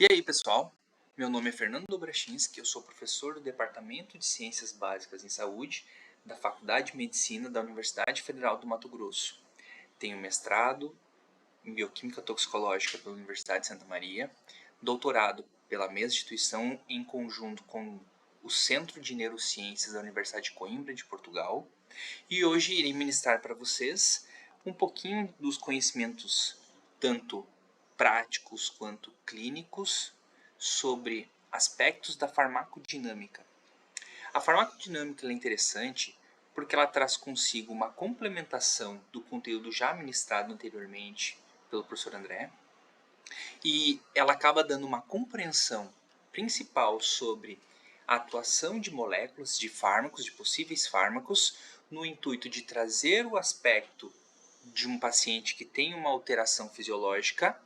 E aí, pessoal? Meu nome é Fernando Dobrachinski, eu sou professor do Departamento de Ciências Básicas em Saúde da Faculdade de Medicina da Universidade Federal do Mato Grosso. Tenho mestrado em Bioquímica Toxicológica pela Universidade de Santa Maria, doutorado pela mesma instituição em conjunto com o Centro de Neurociências da Universidade de Coimbra, de Portugal, e hoje irei ministrar para vocês um pouquinho dos conhecimentos tanto práticos quanto clínicos sobre aspectos da farmacodinâmica. A farmacodinâmica é interessante porque ela traz consigo uma complementação do conteúdo já ministrado anteriormente pelo professor André, e ela acaba dando uma compreensão principal sobre a atuação de moléculas, de fármacos, de possíveis fármacos, no intuito de trazer o aspecto de um paciente que tem uma alteração fisiológica,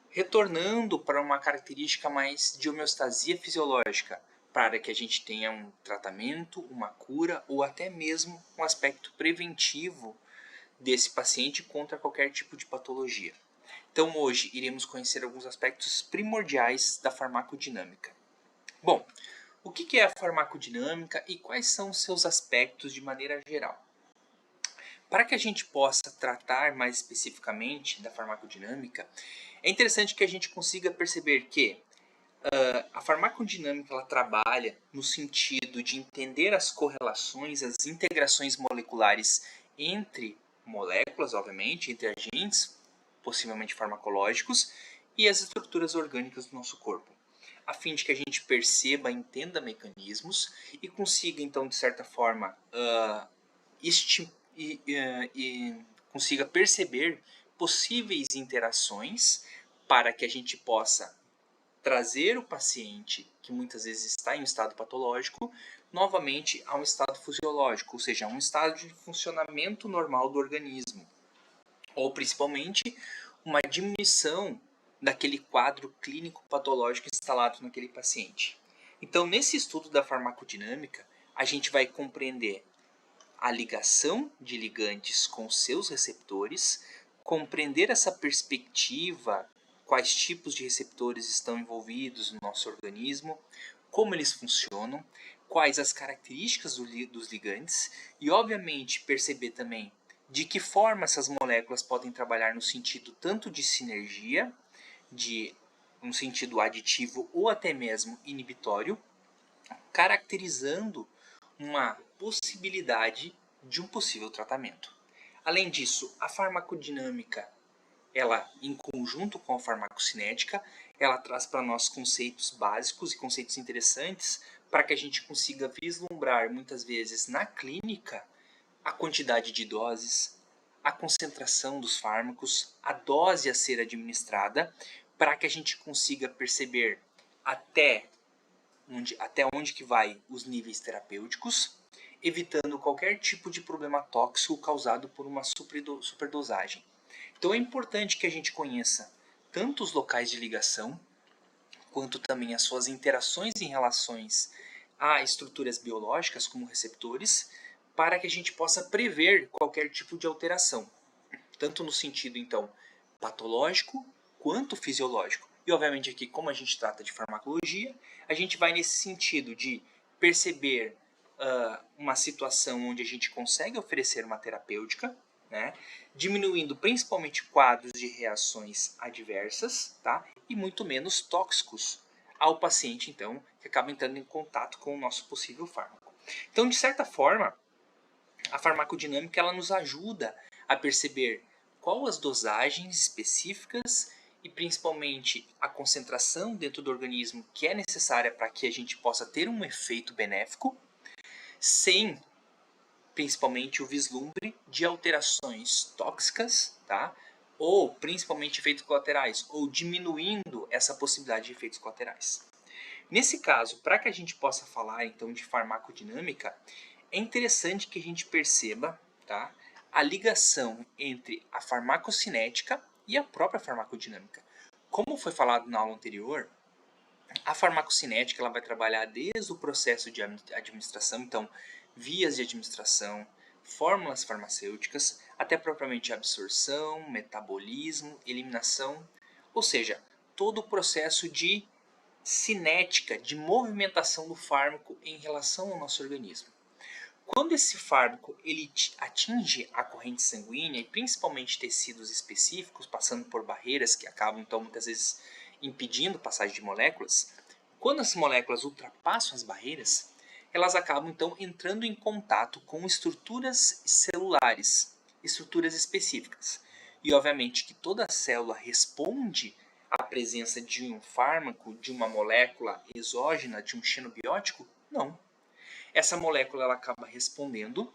retornando para uma característica mais de homeostasia fisiológica, para que a gente tenha um tratamento, uma cura ou até mesmo um aspecto preventivo desse paciente contra qualquer tipo de patologia. Então hoje iremos conhecer alguns aspectos primordiais da farmacodinâmica. Bom, o que é a farmacodinâmica e quais são os seus aspectos de maneira geral? Para que a gente possa tratar mais especificamente da farmacodinâmica, é interessante que a gente consiga perceber que a farmacodinâmica ela trabalha no sentido de entender as correlações, as integrações moleculares entre moléculas, obviamente, entre agentes, possivelmente farmacológicos, e as estruturas orgânicas do nosso corpo, a fim de que a gente perceba, entenda mecanismos e consiga, então, de certa forma, consiga perceber possíveis interações para que a gente possa trazer o paciente, que muitas vezes está em um estado patológico, novamente a um estado fisiológico, ou seja, a um estado de funcionamento normal do organismo. Ou principalmente uma diminuição daquele quadro clínico patológico instalado naquele paciente. Então, nesse estudo da farmacodinâmica, a gente vai compreender a ligação de ligantes com seus receptores, compreender essa perspectiva, quais tipos de receptores estão envolvidos no nosso organismo, como eles funcionam, quais as características dos ligantes e, obviamente, perceber também de que forma essas moléculas podem trabalhar no sentido tanto de sinergia, de um sentido aditivo ou até mesmo inibitório, caracterizando uma possibilidade de um possível tratamento. Além disso, a farmacodinâmica, ela em conjunto com a farmacocinética, ela traz para nós conceitos básicos e conceitos interessantes para que a gente consiga vislumbrar muitas vezes na clínica a quantidade de doses, a concentração dos fármacos, a dose a ser administrada, para que a gente consiga perceber até onde que vai os níveis terapêuticos, evitando qualquer tipo de problema tóxico causado por uma superdosagem. Então é importante que a gente conheça tanto os locais de ligação, quanto também as suas interações em relações a estruturas biológicas como receptores, para que a gente possa prever qualquer tipo de alteração, tanto no sentido então patológico quanto fisiológico. E obviamente aqui, como a gente trata de farmacologia, a gente vai nesse sentido de perceber uma situação onde a gente consegue oferecer uma terapêutica, né, diminuindo principalmente quadros de reações adversas, tá, e muito menos tóxicos ao paciente, então, que acaba entrando em contato com o nosso possível fármaco. Então, de certa forma, a farmacodinâmica ela nos ajuda a perceber qual as dosagens específicas e principalmente a concentração dentro do organismo que é necessária para que a gente possa ter um efeito benéfico, sem principalmente o vislumbre de alterações tóxicas, tá? Ou principalmente efeitos colaterais, ou diminuindo essa possibilidade de efeitos colaterais. Nesse caso, para que a gente possa falar então de farmacodinâmica, é interessante que a gente perceba, tá, a ligação entre a farmacocinética e a própria farmacodinâmica. Como foi falado na aula anterior, a farmacocinética ela vai trabalhar desde o processo de administração, então vias de administração, fórmulas farmacêuticas, até propriamente absorção, metabolismo, eliminação, ou seja, todo o processo de cinética, de movimentação do fármaco em relação ao nosso organismo. Quando esse fármaco ele atinge a corrente sanguínea, e principalmente tecidos específicos, passando por barreiras que acabam, então, muitas vezes impedindo a passagem de moléculas, quando as moléculas ultrapassam as barreiras, elas acabam, então, entrando em contato com estruturas celulares, estruturas específicas. E, obviamente, que toda célula responde à presença de um fármaco, de uma molécula exógena, de um xenobiótico? Não. Essa molécula ela acaba respondendo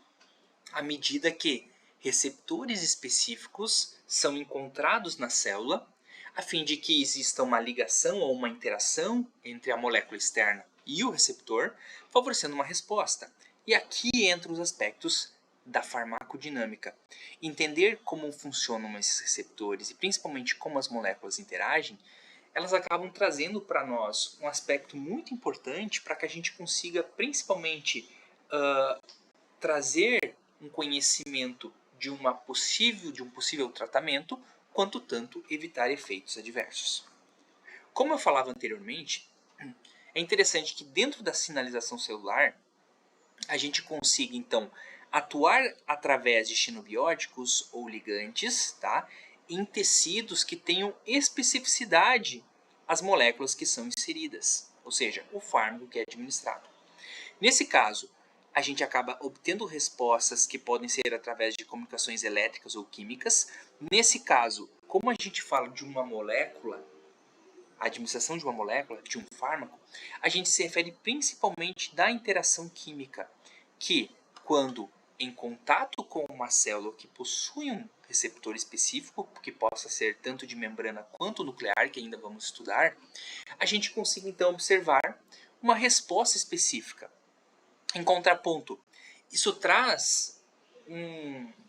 à medida que receptores específicos são encontrados na célula, a fim de que exista uma ligação ou uma interação entre a molécula externa e o receptor, favorecendo uma resposta. E aqui entram os aspectos da farmacodinâmica. Entender como funcionam esses receptores e principalmente como as moléculas interagem, elas acabam trazendo para nós um aspecto muito importante para que a gente consiga principalmente trazer um conhecimento de um possível tratamento, quanto tanto evitar efeitos adversos. Como eu falava anteriormente, é interessante que dentro da sinalização celular a gente consiga então atuar através de xenobióticos ou ligantes, tá? Em tecidos que tenham especificidade às moléculas que são inseridas, ou seja, o fármaco que é administrado. Nesse caso, a gente acaba obtendo respostas que podem ser através de comunicações elétricas ou químicas. Nesse caso, como a gente fala de uma molécula, a administração de uma molécula, de um fármaco, a gente se refere principalmente da interação química, que quando em contato com uma célula que possui um receptor específico, que possa ser tanto de membrana quanto nuclear, que ainda vamos estudar, a gente consiga então observar uma resposta específica. Em contraponto, isso traz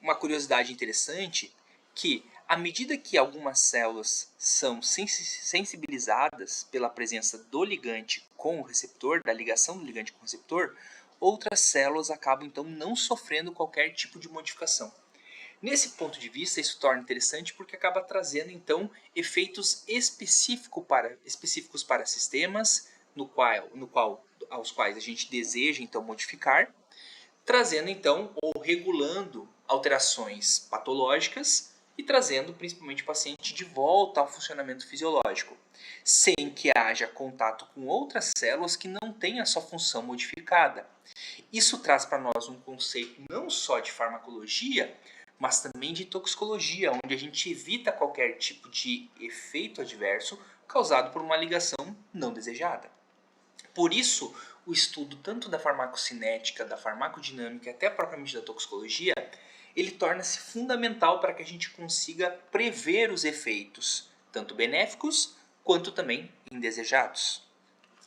uma curiosidade interessante que, à medida que algumas células são sensibilizadas pela presença do ligante com o receptor, da ligação do ligante com o receptor, outras células acabam então não sofrendo qualquer tipo de modificação. Nesse ponto de vista, isso torna interessante porque acaba trazendo então efeitos específicos para sistemas aos quais a gente deseja então modificar, trazendo então ou regulando alterações patológicas e trazendo principalmente o paciente de volta ao funcionamento fisiológico, sem que haja contato com outras células que não têm a sua função modificada. Isso traz para nós um conceito não só de farmacologia, mas também de toxicologia, onde a gente evita qualquer tipo de efeito adverso causado por uma ligação não desejada. Por isso, o estudo tanto da farmacocinética, da farmacodinâmica e até propriamente da toxicologia, ele torna-se fundamental para que a gente consiga prever os efeitos, tanto benéficos quanto também indesejados.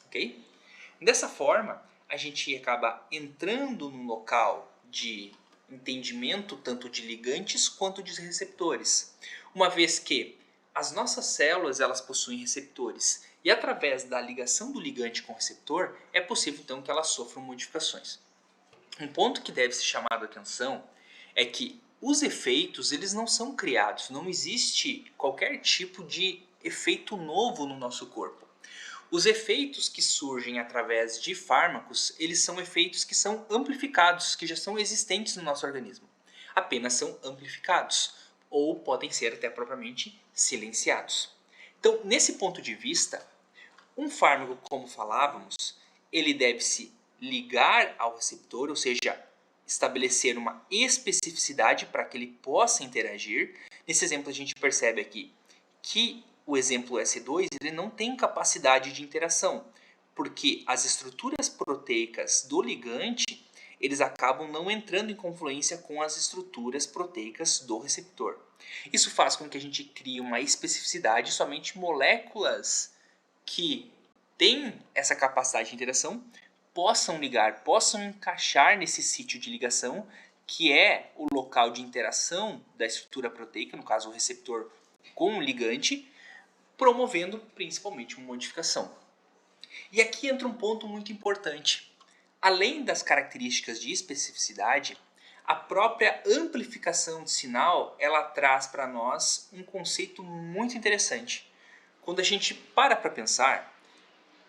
Ok? Dessa forma, a gente acaba entrando num local de entendimento tanto de ligantes quanto de receptores, uma vez que as nossas células elas possuem receptores e através da ligação do ligante com o receptor é possível então que elas sofram modificações. Um ponto que deve ser chamado a atenção é que os efeitos eles não são criados, não existe qualquer tipo de efeito novo no nosso corpo. Os efeitos que surgem através de fármacos, eles são efeitos que são amplificados, que já são existentes no nosso organismo. Apenas são amplificados, ou podem ser até propriamente silenciados. Então, nesse ponto de vista, um fármaco, como falávamos, ele deve se ligar ao receptor, ou seja, estabelecer uma especificidade para que ele possa interagir. Nesse exemplo, a gente percebe aqui que o exemplo S2 ele não tem capacidade de interação, porque as estruturas proteicas do ligante eles acabam não entrando em confluência com as estruturas proteicas do receptor. Isso faz com que a gente crie uma especificidade, somente moléculas que têm essa capacidade de interação possam ligar, possam encaixar nesse sítio de ligação, que é o local de interação da estrutura proteica, no caso o receptor com o ligante, promovendo principalmente uma modificação. E aqui entra um ponto muito importante. Além das características de especificidade, a própria amplificação de sinal ela traz para nós um conceito muito interessante. Quando a gente para pensar,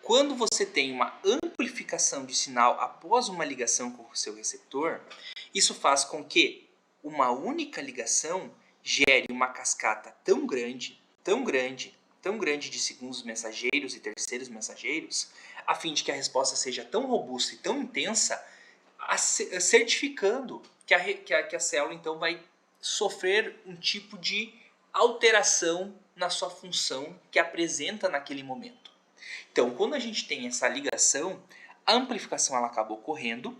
quando você tem uma amplificação de sinal após uma ligação com o seu receptor, isso faz com que uma única ligação gere uma cascata tão grande, tão grande, tão grande de segundos mensageiros e terceiros mensageiros, a fim de que a resposta seja tão robusta e tão intensa, certificando que a célula então vai sofrer um tipo de alteração na sua função que apresenta naquele momento. Então, quando a gente tem essa ligação, a amplificação ela acaba ocorrendo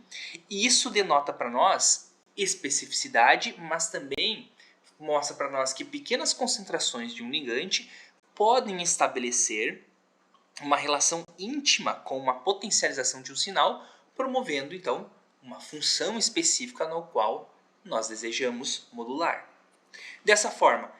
e isso denota para nós especificidade, mas também mostra para nós que pequenas concentrações de um ligante podem estabelecer uma relação íntima com uma potencialização de um sinal, promovendo então uma função específica no qual nós desejamos modular. Dessa forma,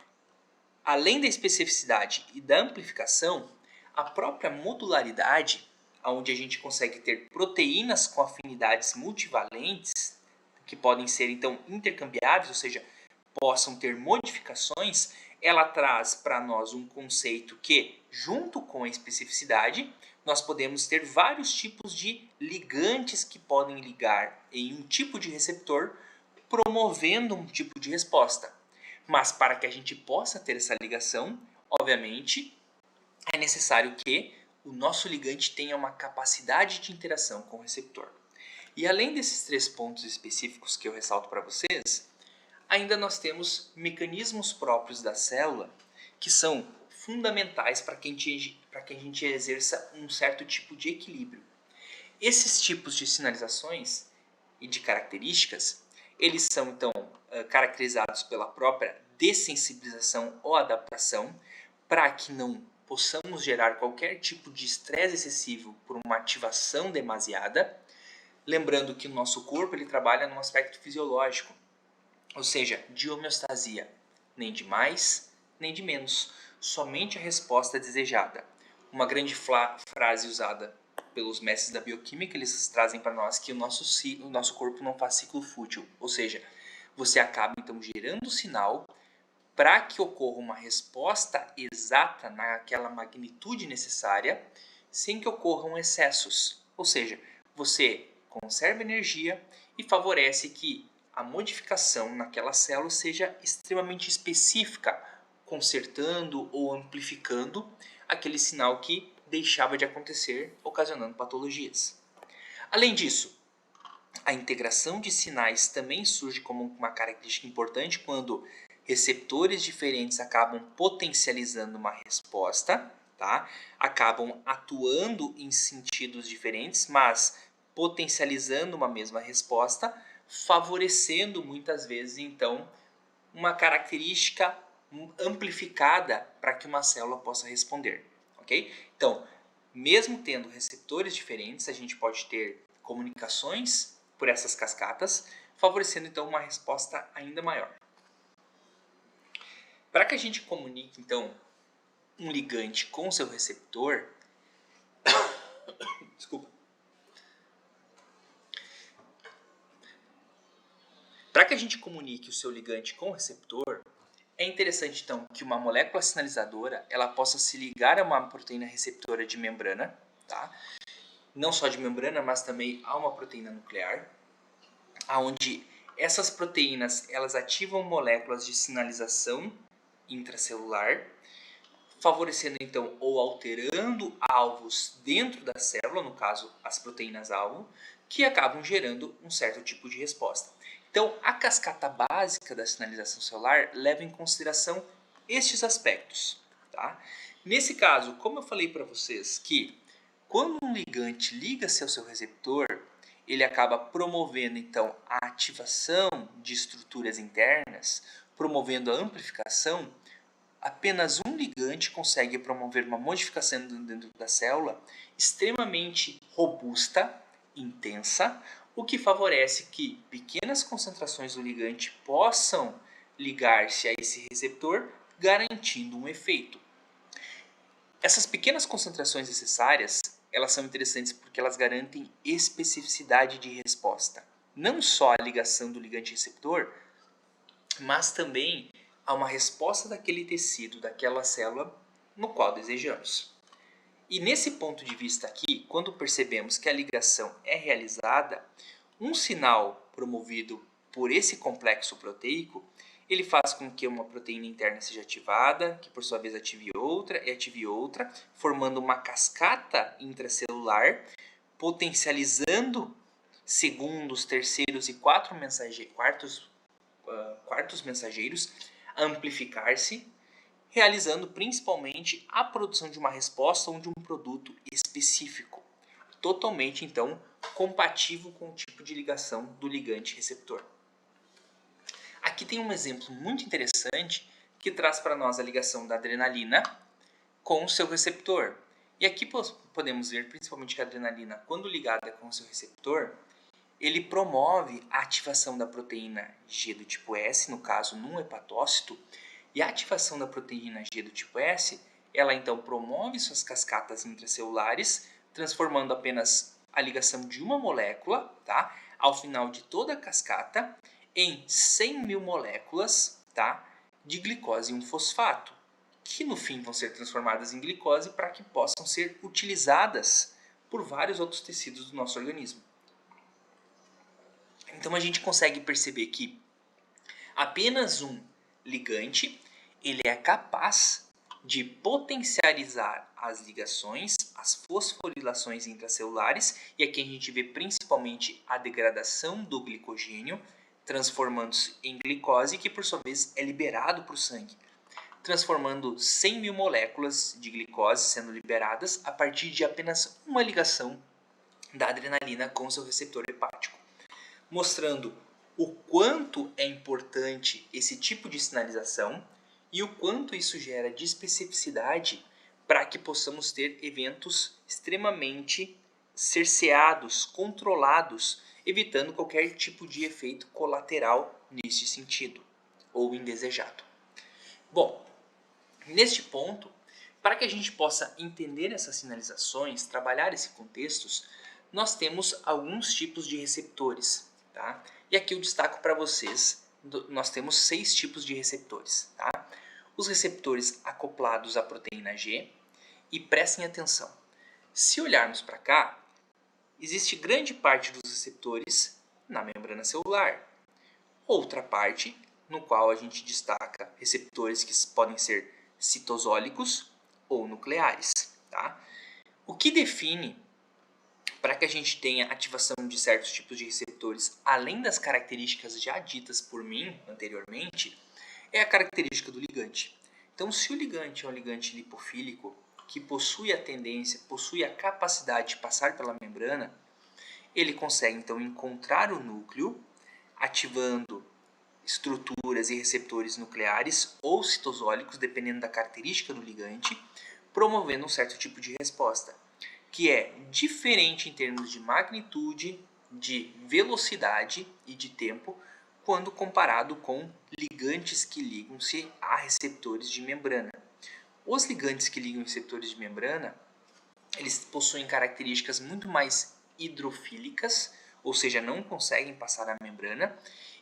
além da especificidade e da amplificação, a própria modularidade, onde a gente consegue ter proteínas com afinidades multivalentes, que podem ser então intercambiáveis, ou seja, possam ter modificações, ela traz para nós um conceito que, junto com a especificidade, nós podemos ter vários tipos de ligantes que podem ligar em um tipo de receptor, promovendo um tipo de resposta. Mas para que a gente possa ter essa ligação, obviamente, é necessário que o nosso ligante tenha uma capacidade de interação com o receptor. E além desses 3 pontos específicos que eu ressalto para vocês, ainda nós temos mecanismos próprios da célula que são fundamentais para que a gente exerça um certo tipo de equilíbrio. Esses tipos de sinalizações e de características, eles são então caracterizados pela própria dessensibilização ou adaptação, para que não possamos gerar qualquer tipo de estresse excessivo por uma ativação demasiada. Lembrando que o nosso corpo ele trabalha num aspecto fisiológico, ou seja, de homeostasia, nem de mais, nem de menos, somente a resposta desejada. Uma grande frase usada pelos mestres da bioquímica, eles trazem para nós que o nosso corpo não faz ciclo fútil, ou seja, você acaba então gerando sinal para que ocorra uma resposta exata naquela magnitude necessária, sem que ocorram excessos, ou seja, você conserva energia e favorece que a modificação naquela célula seja extremamente específica, consertando ou amplificando aquele sinal que deixava de acontecer, ocasionando patologias. Além disso, a integração de sinais também surge como uma característica importante quando receptores diferentes acabam potencializando uma resposta, tá? Acabam atuando em sentidos diferentes, mas potencializando uma mesma resposta, favorecendo muitas vezes então uma característica amplificada para que uma célula possa responder, ok? Então, mesmo tendo receptores diferentes, a gente pode ter comunicações por essas cascatas, favorecendo então uma resposta ainda maior. Para que a gente comunique então um ligante com seu receptor, desculpa. Para que a gente comunique o seu ligante com o receptor, é interessante então que uma molécula sinalizadora ela possa se ligar a uma proteína receptora de membrana, tá? Não só de membrana, mas também a uma proteína nuclear, aonde essas proteínas elas ativam moléculas de sinalização intracelular, favorecendo então ou alterando alvos dentro da célula, no caso as proteínas-alvo, que acabam gerando um certo tipo de resposta. Então, a cascata básica da sinalização celular leva em consideração estes aspectos. Tá? Nesse caso, como eu falei para vocês que quando um ligante liga-se ao seu receptor, ele acaba promovendo então a ativação de estruturas internas, promovendo a amplificação. Apenas um ligante consegue promover uma modificação dentro da célula extremamente robusta, intensa, o que favorece que pequenas concentrações do ligante possam ligar-se a esse receptor, garantindo um efeito. Essas pequenas concentrações necessárias, elas são interessantes porque elas garantem especificidade de resposta. Não só a ligação do ligante receptor, mas também a uma resposta daquele tecido, daquela célula, no qual desejamos. E nesse ponto de vista aqui, quando percebemos que a ligação é realizada, um sinal promovido por esse complexo proteico, ele faz com que uma proteína interna seja ativada, que por sua vez ative outra, formando uma cascata intracelular, potencializando segundos, terceiros e quartos mensageiros a amplificar-se, realizando principalmente a produção de uma resposta ou de um produto específico, totalmente então compatível com o tipo de ligação do ligante-receptor. Aqui tem um exemplo muito interessante que traz para nós a ligação da adrenalina com o seu receptor. E aqui podemos ver principalmente que a adrenalina, quando ligada com o seu receptor, ele promove a ativação da proteína G do tipo S, no caso num hepatócito, e a ativação da proteína G do tipo S, ela então promove suas cascatas intracelulares, transformando apenas a ligação de uma molécula, tá, ao final de toda a cascata, em 100 mil moléculas, tá, de glicose e um fosfato, que no fim vão ser transformadas em glicose para que possam ser utilizadas por vários outros tecidos do nosso organismo. Então a gente consegue perceber que apenas um ligante ele é capaz de potencializar as ligações, as fosforilações intracelulares, e aqui a gente vê principalmente a degradação do glicogênio, transformando-se em glicose, que por sua vez é liberado para o sangue, transformando 100 mil moléculas de glicose sendo liberadas a partir de apenas uma ligação da adrenalina com seu receptor hepático, mostrando o quanto é importante esse tipo de sinalização e o quanto isso gera de especificidade para que possamos ter eventos extremamente cerceados, controlados, evitando qualquer tipo de efeito colateral neste sentido ou indesejado. Bom, neste ponto, para que a gente possa entender essas sinalizações, trabalhar esses contextos, nós temos alguns tipos de receptores, tá? E aqui eu destaco para vocês, nós temos 6 tipos de receptores, tá? Os receptores acoplados à proteína G, e prestem atenção, se olharmos para cá, existe grande parte dos receptores na membrana celular, outra parte no qual a gente destaca receptores que podem ser citosólicos ou nucleares, tá? O que define para que a gente tenha ativação de certos tipos de receptores, além das características já ditas por mim anteriormente, é a característica do ligante. Então, se o ligante é um ligante lipofílico, que possui a tendência, possui a capacidade de passar pela membrana, ele consegue então encontrar o núcleo, ativando estruturas e receptores nucleares ou citosólicos, dependendo da característica do ligante, promovendo um certo tipo de resposta, que é diferente em termos de magnitude, de velocidade e de tempo, quando comparado com ligantes que ligam-se a receptores de membrana. Os ligantes que ligam receptores de membrana, eles possuem características muito mais hidrofílicas, ou seja, não conseguem passar a membrana.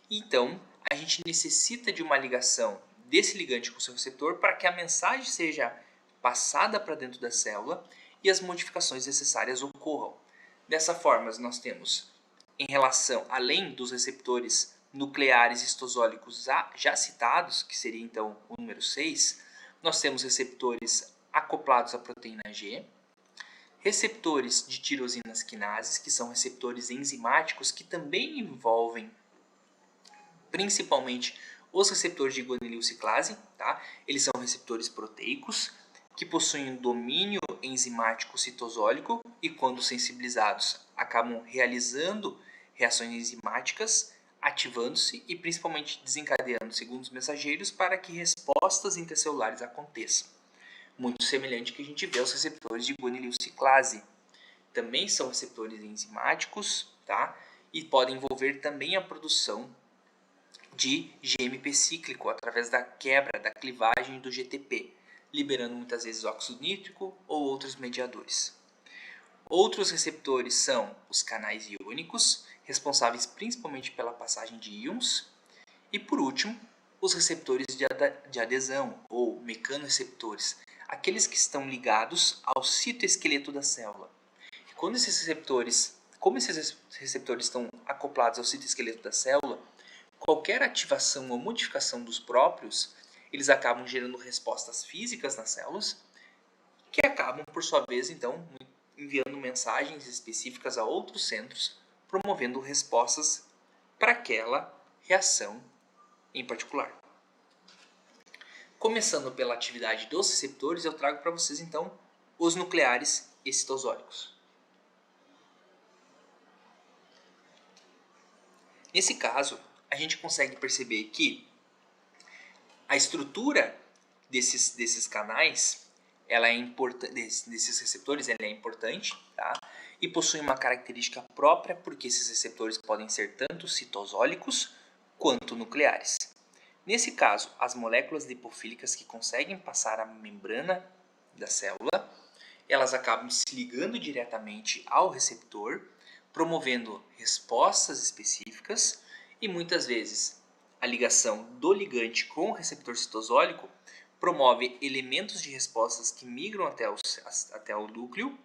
Então, a gente necessita de uma ligação desse ligante com o seu receptor para que a mensagem seja passada para dentro da célula e as modificações necessárias ocorram. Dessa forma, nós temos, em relação, além dos receptores nucleares histosólicos já citados, que seria então o número 6, nós temos receptores acoplados à proteína G, receptores de tirosinas quinases, que são receptores enzimáticos que também envolvem principalmente os receptores de guanililciclase, tá? Eles são receptores proteicos que possuem domínio enzimático citosólico e, quando sensibilizados, acabam realizando reações enzimáticas, ativando-se e principalmente desencadeando segundos mensageiros para que respostas intracelulares aconteçam. Muito semelhante ao que a gente vê aos receptores de guanililciclase. Também são receptores enzimáticos, tá? E podem envolver também a produção de GMP cíclico através da quebra, da clivagem do GTP, liberando muitas vezes óxido nítrico ou outros mediadores. Outros receptores são os canais iônicos, responsáveis principalmente pela passagem de íons, e por último, os receptores de adesão ou mecanoreceptores, aqueles que estão ligados ao citoesqueleto da célula. Quando esses receptores, como esses receptores estão acoplados ao citoesqueleto da célula, qualquer ativação ou modificação dos próprios, eles acabam gerando respostas físicas nas células, que acabam, por sua vez, então, enviando mensagens específicas a outros centros, promovendo respostas para aquela reação em particular. Começando pela atividade dos receptores, eu trago para vocês, então, os nucleares excitosólicos. Nesse caso, a gente consegue perceber que a estrutura desses canais, ela é desses receptores, ela é importante, tá? E possui uma característica própria, porque esses receptores podem ser tanto citosólicos quanto nucleares. Nesse caso, as moléculas lipofílicas que conseguem passar a membrana da célula, elas acabam se ligando diretamente ao receptor, promovendo respostas específicas, e muitas vezes a ligação do ligante com o receptor citosólico promove elementos de respostas que migram até o núcleo,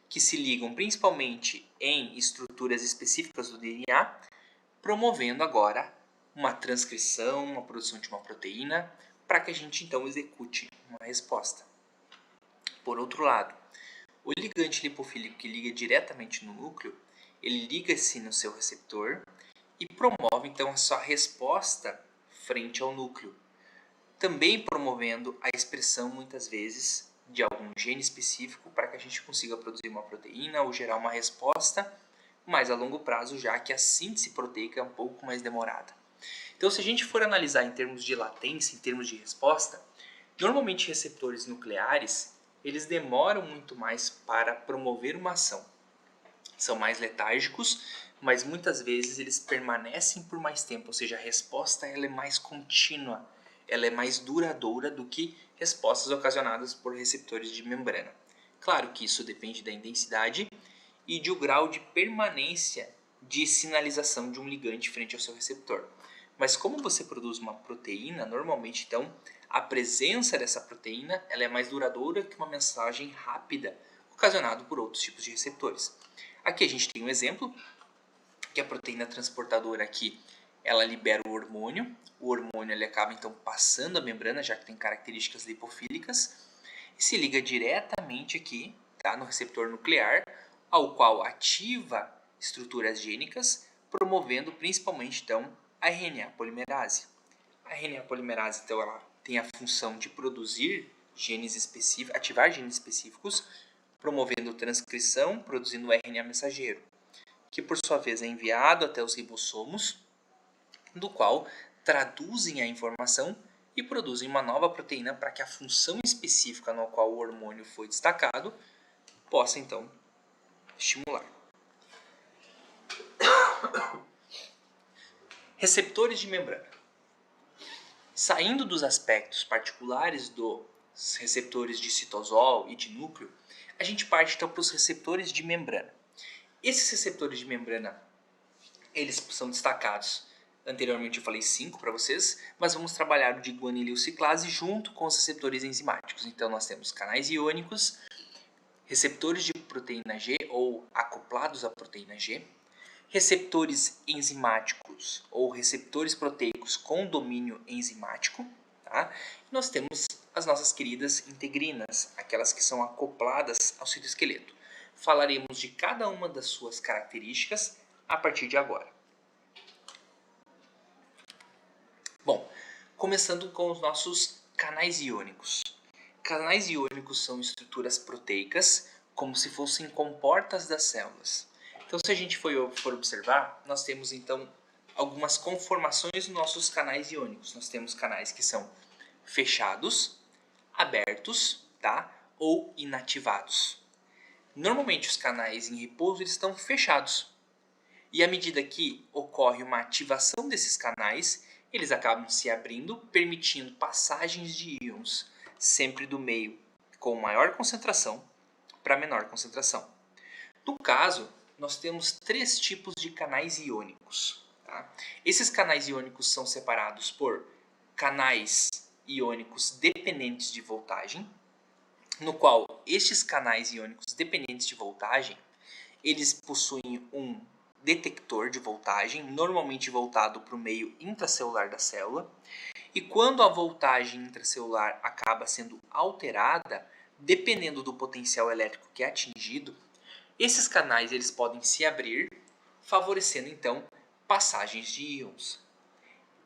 que se ligam principalmente em estruturas específicas do DNA, promovendo agora uma transcrição, uma produção de uma proteína, para que a gente então execute uma resposta. Por outro lado, o ligante lipofílico que liga diretamente no núcleo, ele liga-se no seu receptor e promove então a sua resposta frente ao núcleo, também promovendo a expressão muitas vezes de algum gene específico para que a gente consiga produzir uma proteína ou gerar uma resposta mais a longo prazo, já que a síntese proteica é um pouco mais demorada. Então, se a gente for analisar em termos de latência, em termos de resposta, normalmente receptores nucleares, eles demoram muito mais para promover uma ação. São mais letárgicos, mas muitas vezes eles permanecem por mais tempo, ou seja, a resposta ela é mais contínua, ela é mais duradoura do que respostas ocasionadas por receptores de membrana. Claro que isso depende da intensidade e do grau de permanência de sinalização de um ligante frente ao seu receptor. Mas como você produz uma proteína, normalmente então a presença dessa proteína ela é mais duradoura que uma mensagem rápida ocasionada por outros tipos de receptores. Aqui a gente tem um exemplo, que a proteína transportadora aqui, ela libera o hormônio ele acaba então passando a membrana, já que tem características lipofílicas, e se liga diretamente aqui, tá, no receptor nuclear, ao qual ativa estruturas gênicas, promovendo principalmente então a RNA polimerase. A RNA polimerase então ela tem a função de produzir genes específicos, ativar genes específicos, promovendo transcrição, produzindo o RNA mensageiro, que por sua vez é enviado até os ribossomos, do qual traduzem a informação e produzem uma nova proteína para que a função específica no qual o hormônio foi destacado possa então estimular. Receptores de membrana. Saindo dos aspectos particulares dos receptores de citosol e de núcleo, a gente parte então para os receptores de membrana. Esses receptores de membrana, eles são destacados. Anteriormente eu falei 5 para vocês, mas vamos trabalhar o de guanililciclase junto com os receptores enzimáticos. Então nós temos canais iônicos, receptores de proteína G ou acoplados à proteína G, receptores enzimáticos ou receptores proteicos com domínio enzimático, tá? E nós temos as nossas queridas integrinas, aquelas que são acopladas ao citoesqueleto. Falaremos de cada uma das suas características a partir de agora. Bom, começando com os nossos canais iônicos. Canais iônicos são estruturas proteicas como se fossem comportas das células. Então, se a gente for observar, nós temos então algumas conformações nos nossos canais iônicos. Nós temos canais que são fechados, abertos, tá? Ou inativados. Normalmente os canais em repouso eles estão fechados. E à medida que ocorre uma ativação desses canais, eles acabam se abrindo, permitindo passagens de íons, sempre do meio com maior concentração para menor concentração. No caso, nós temos 3 tipos de canais iônicos. Tá? Esses canais iônicos são separados por canais iônicos dependentes de voltagem, no qual estes canais iônicos dependentes de voltagem, eles possuem um detector de voltagem, normalmente voltado para o meio intracelular da célula, e quando a voltagem intracelular acaba sendo alterada, dependendo do potencial elétrico que é atingido, esses canais eles podem se abrir, favorecendo então passagens de íons.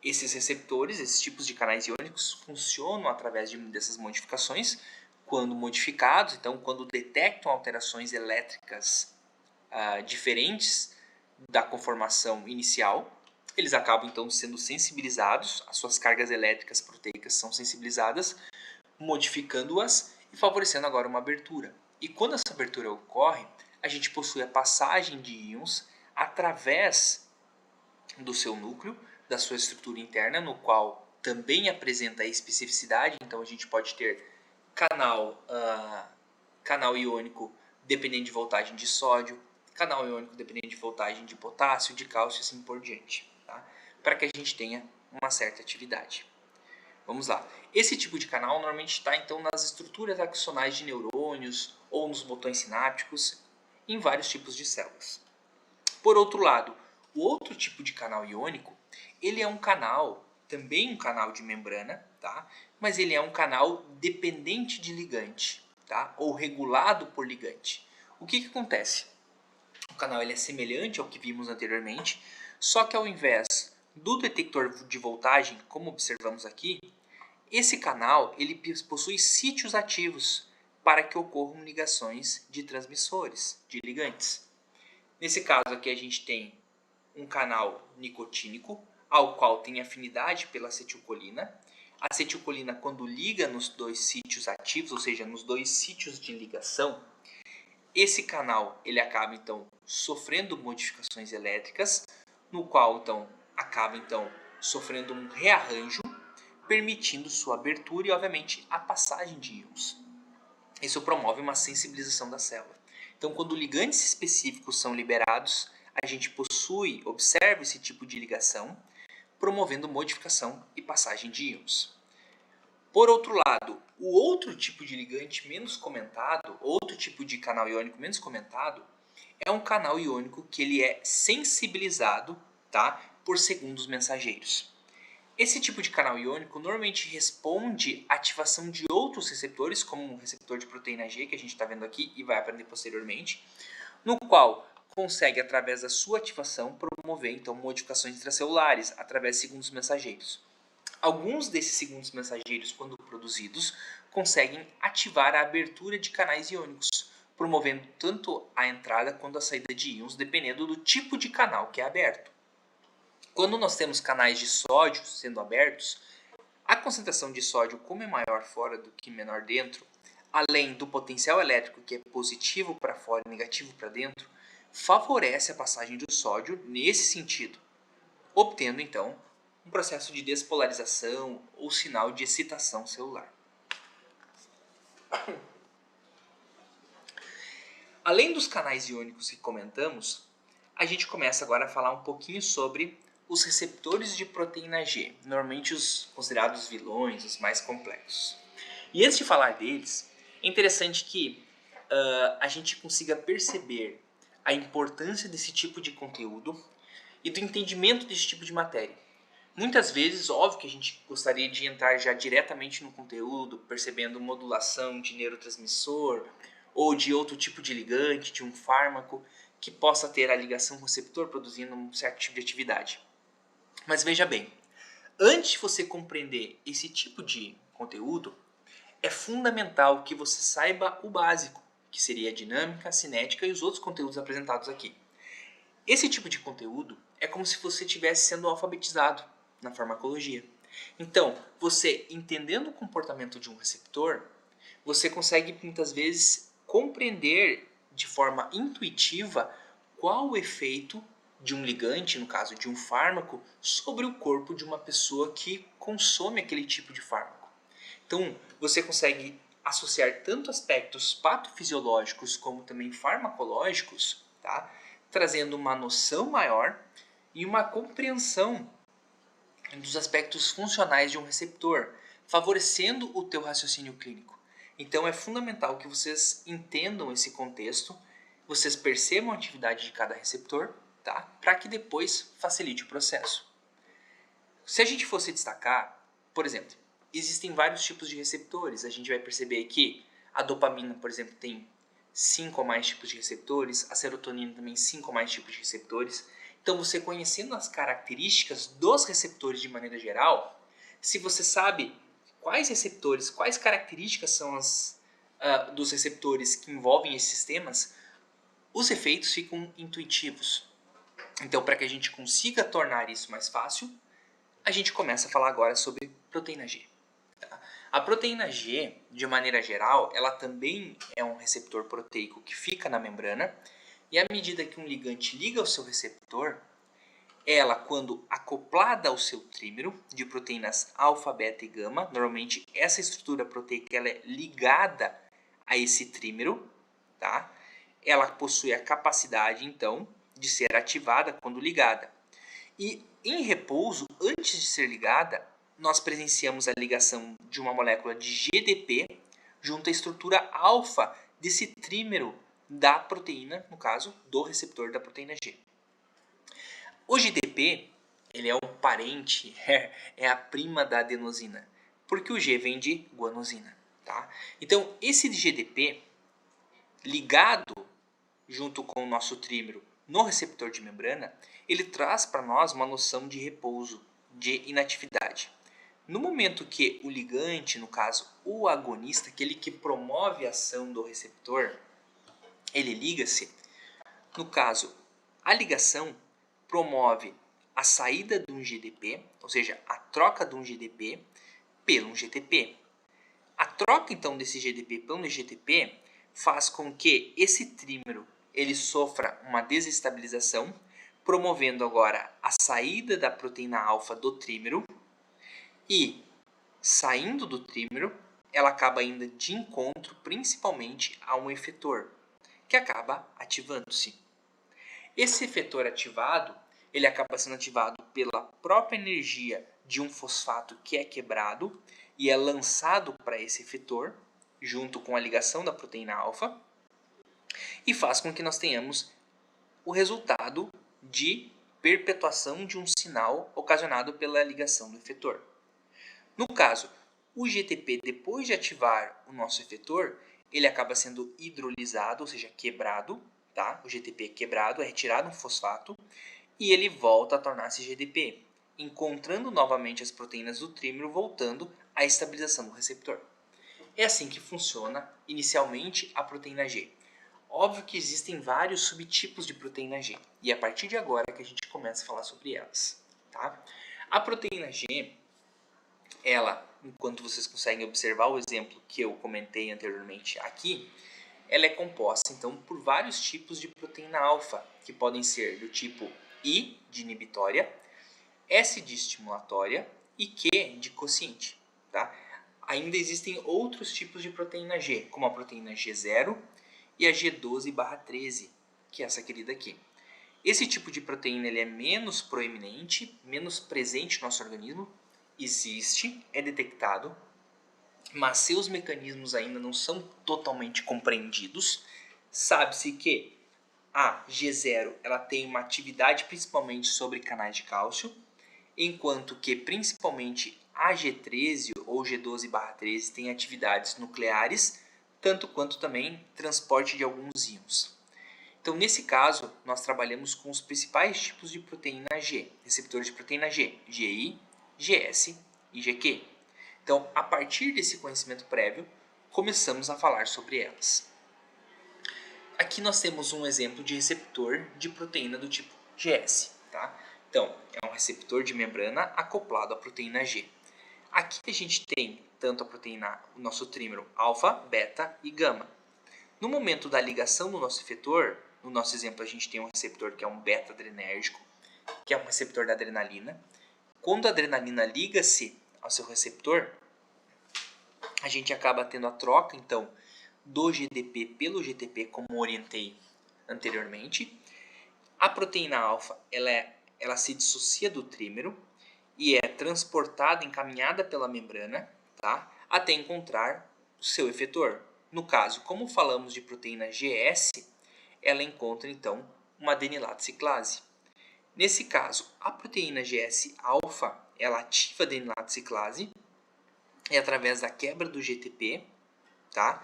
Esses receptores, esses tipos de canais iônicos, funcionam através dessas modificações. Quando modificados, então, quando detectam alterações elétricas diferentes da conformação inicial, eles acabam então sendo sensibilizados, as suas cargas elétricas proteicas são sensibilizadas, modificando-as e favorecendo agora uma abertura. E quando essa abertura ocorre, a gente possui a passagem de íons através do seu núcleo, da sua estrutura interna, no qual também apresenta a especificidade. Então a gente pode ter canal iônico dependente de voltagem de sódio, canal iônico dependente de voltagem de potássio, de cálcio e assim por diante, tá? Para que a gente tenha uma certa atividade. Vamos lá. Esse tipo de canal normalmente está então nas estruturas axonais de neurônios ou nos botões sinápticos, em vários tipos de células. Por outro lado, o outro tipo de canal iônico, ele é um canal, também um canal de membrana, tá? Mas ele é um canal dependente de ligante, tá? Ou regulado por ligante. O que acontece? O canal ele é semelhante ao que vimos anteriormente, só que ao invés do detector de voltagem, como observamos aqui, esse canal ele possui sítios ativos para que ocorram ligações de transmissores, de ligantes. Nesse caso aqui a gente tem um canal nicotínico, ao qual tem afinidade pela acetilcolina. A acetilcolina, quando liga nos dois sítios ativos, ou seja, nos dois sítios de ligação, esse canal ele acaba então sofrendo modificações elétricas, no qual então acaba então sofrendo um rearranjo, permitindo sua abertura e obviamente a passagem de íons. Isso promove uma sensibilização da célula. Então, quando ligantes específicos são liberados, a gente observa esse tipo de ligação, promovendo modificação e passagem de íons. Por outro lado, o outro tipo de ligante menos comentado, outro tipo de canal iônico menos comentado, é um canal iônico que ele é sensibilizado, tá, por segundos mensageiros. Esse tipo de canal iônico normalmente responde à ativação de outros receptores, como o receptor de proteína G, que a gente está vendo aqui e vai aprender posteriormente, no qual consegue, através da sua ativação, promover então modificações intracelulares através de segundos mensageiros. Alguns desses segundos mensageiros, quando produzidos, conseguem ativar a abertura de canais iônicos, promovendo tanto a entrada quanto a saída de íons, dependendo do tipo de canal que é aberto. Quando nós temos canais de sódio sendo abertos, a concentração de sódio, como é maior fora do que menor dentro, além do potencial elétrico que é positivo para fora e negativo para dentro, favorece a passagem do sódio nesse sentido, obtendo então um processo de despolarização ou sinal de excitação celular. Além dos canais iônicos que comentamos, a gente começa agora a falar um pouquinho sobre os receptores de proteína G, normalmente os considerados vilões, os mais complexos. E antes de falar deles, é interessante que a gente consiga perceber a importância desse tipo de conteúdo e do entendimento desse tipo de matéria. Muitas vezes, óbvio que a gente gostaria de entrar já diretamente no conteúdo, percebendo modulação de neurotransmissor ou de outro tipo de ligante, de um fármaco que possa ter a ligação receptor produzindo um certo tipo de atividade. Mas veja bem, antes de você compreender esse tipo de conteúdo, é fundamental que você saiba o básico, que seria a dinâmica, a cinética e os outros conteúdos apresentados aqui. Esse tipo de conteúdo é como se você estivesse sendo alfabetizado na farmacologia. Então, você entendendo o comportamento de um receptor, você consegue muitas vezes compreender de forma intuitiva qual o efeito de um ligante, no caso de um fármaco, sobre o corpo de uma pessoa que consome aquele tipo de fármaco. Então, você consegue associar tanto aspectos patofisiológicos como também farmacológicos, tá? Trazendo uma noção maior e uma compreensão dos aspectos funcionais de um receptor, favorecendo o teu raciocínio clínico. Então é fundamental que vocês entendam esse contexto, vocês percebam a atividade de cada receptor, tá? Para que depois facilite o processo. Se a gente fosse destacar, por exemplo, existem vários tipos de receptores. A gente vai perceber que a dopamina, por exemplo, tem 5 ou mais tipos de receptores, a serotonina também 5 ou mais tipos de receptores. Então, você conhecendo as características dos receptores de maneira geral, se você sabe quais receptores, quais características são as dos receptores que envolvem esses sistemas, os efeitos ficam intuitivos. Então, para que a gente consiga tornar isso mais fácil, a gente começa a falar agora sobre proteína G. Tá? A proteína G, de maneira geral, ela também é um receptor proteico que fica na membrana, e à medida que um ligante liga ao seu receptor, ela, quando acoplada ao seu trímero de proteínas alfa, beta e gama, normalmente essa estrutura proteica ela é ligada a esse trímero, tá? Ela possui a capacidade, então, de ser ativada quando ligada. E em repouso, antes de ser ligada, nós presenciamos a ligação de uma molécula de GDP junto à estrutura alfa desse trímero da proteína, no caso, do receptor da proteína G. O GDP, ele é um parente, é a prima da adenosina, porque o G vem de guanosina, tá? Então, esse GDP ligado junto com o nosso trímero no receptor de membrana, ele traz para nós uma noção de repouso, de inatividade. No momento que o ligante, no caso o agonista, aquele que promove a ação do receptor, ele liga-se, no caso, a ligação promove a saída de um GDP, ou seja, a troca de um GDP pelo um GTP. A troca, então, desse GDP pelo GTP faz com que esse trímero ele sofra uma desestabilização, promovendo agora a saída da proteína alfa do trímero e, saindo do trímero, ela acaba indo de encontro principalmente a um efetor, que acaba ativando-se. Esse efetor ativado, ele acaba sendo ativado pela própria energia de um fosfato que é quebrado e é lançado para esse efetor, junto com a ligação da proteína alfa, e faz com que nós tenhamos o resultado de perpetuação de um sinal ocasionado pela ligação do efetor. No caso, o GTP, depois de ativar o nosso efetor, ele acaba sendo hidrolisado, ou seja, quebrado, tá? O GTP é quebrado, é retirado um fosfato, e ele volta a tornar-se GDP, encontrando novamente as proteínas do trímero, voltando à estabilização do receptor. É assim que funciona inicialmente a proteína G. Óbvio que existem vários subtipos de proteína G, e é a partir de agora que a gente começa a falar sobre elas. Tá? A proteína G, ela, enquanto vocês conseguem observar o exemplo que eu comentei anteriormente aqui, ela é composta então por vários tipos de proteína alfa, que podem ser do tipo I, de inibitória, S, de estimulatória e Q, de quociente. Tá? Ainda existem outros tipos de proteína G, como a proteína G0 e a G12/13, que é essa querida aqui. Esse tipo de proteína ele é menos proeminente, menos presente no nosso organismo, existe, é detectado, mas seus mecanismos ainda não são totalmente compreendidos. Sabe-se que a G0 ela tem uma atividade principalmente sobre canais de cálcio, enquanto que principalmente a G13 ou G12/13 tem atividades nucleares, tanto quanto também transporte de alguns íons. Então, nesse caso, nós trabalhamos com os principais tipos de proteína G, receptores de proteína G, GI, GS e GQ. Então, a partir desse conhecimento prévio, começamos a falar sobre elas. Aqui nós temos um exemplo de receptor de proteína do tipo GS. Tá? Então, é um receptor de membrana acoplado à proteína G. Aqui a gente tem tanto a proteína, o nosso trímero alfa, beta e gama. No momento da ligação do nosso efetor, no nosso exemplo a gente tem um receptor que é um beta-adrenérgico, que é um receptor da adrenalina. Quando a adrenalina liga-se ao seu receptor, a gente acaba tendo a troca, então, do GDP pelo GTP, como orientei anteriormente. A proteína alfa, ela se dissocia do trímero e é transportada, encaminhada pela membrana, tá? Até encontrar seu efetor. No caso, como falamos de proteína GS, ela encontra então uma adenilato ciclase. Nesse caso, a proteína GS-alfa, ela ativa a adenilato ciclase e através da quebra do GTP, tá?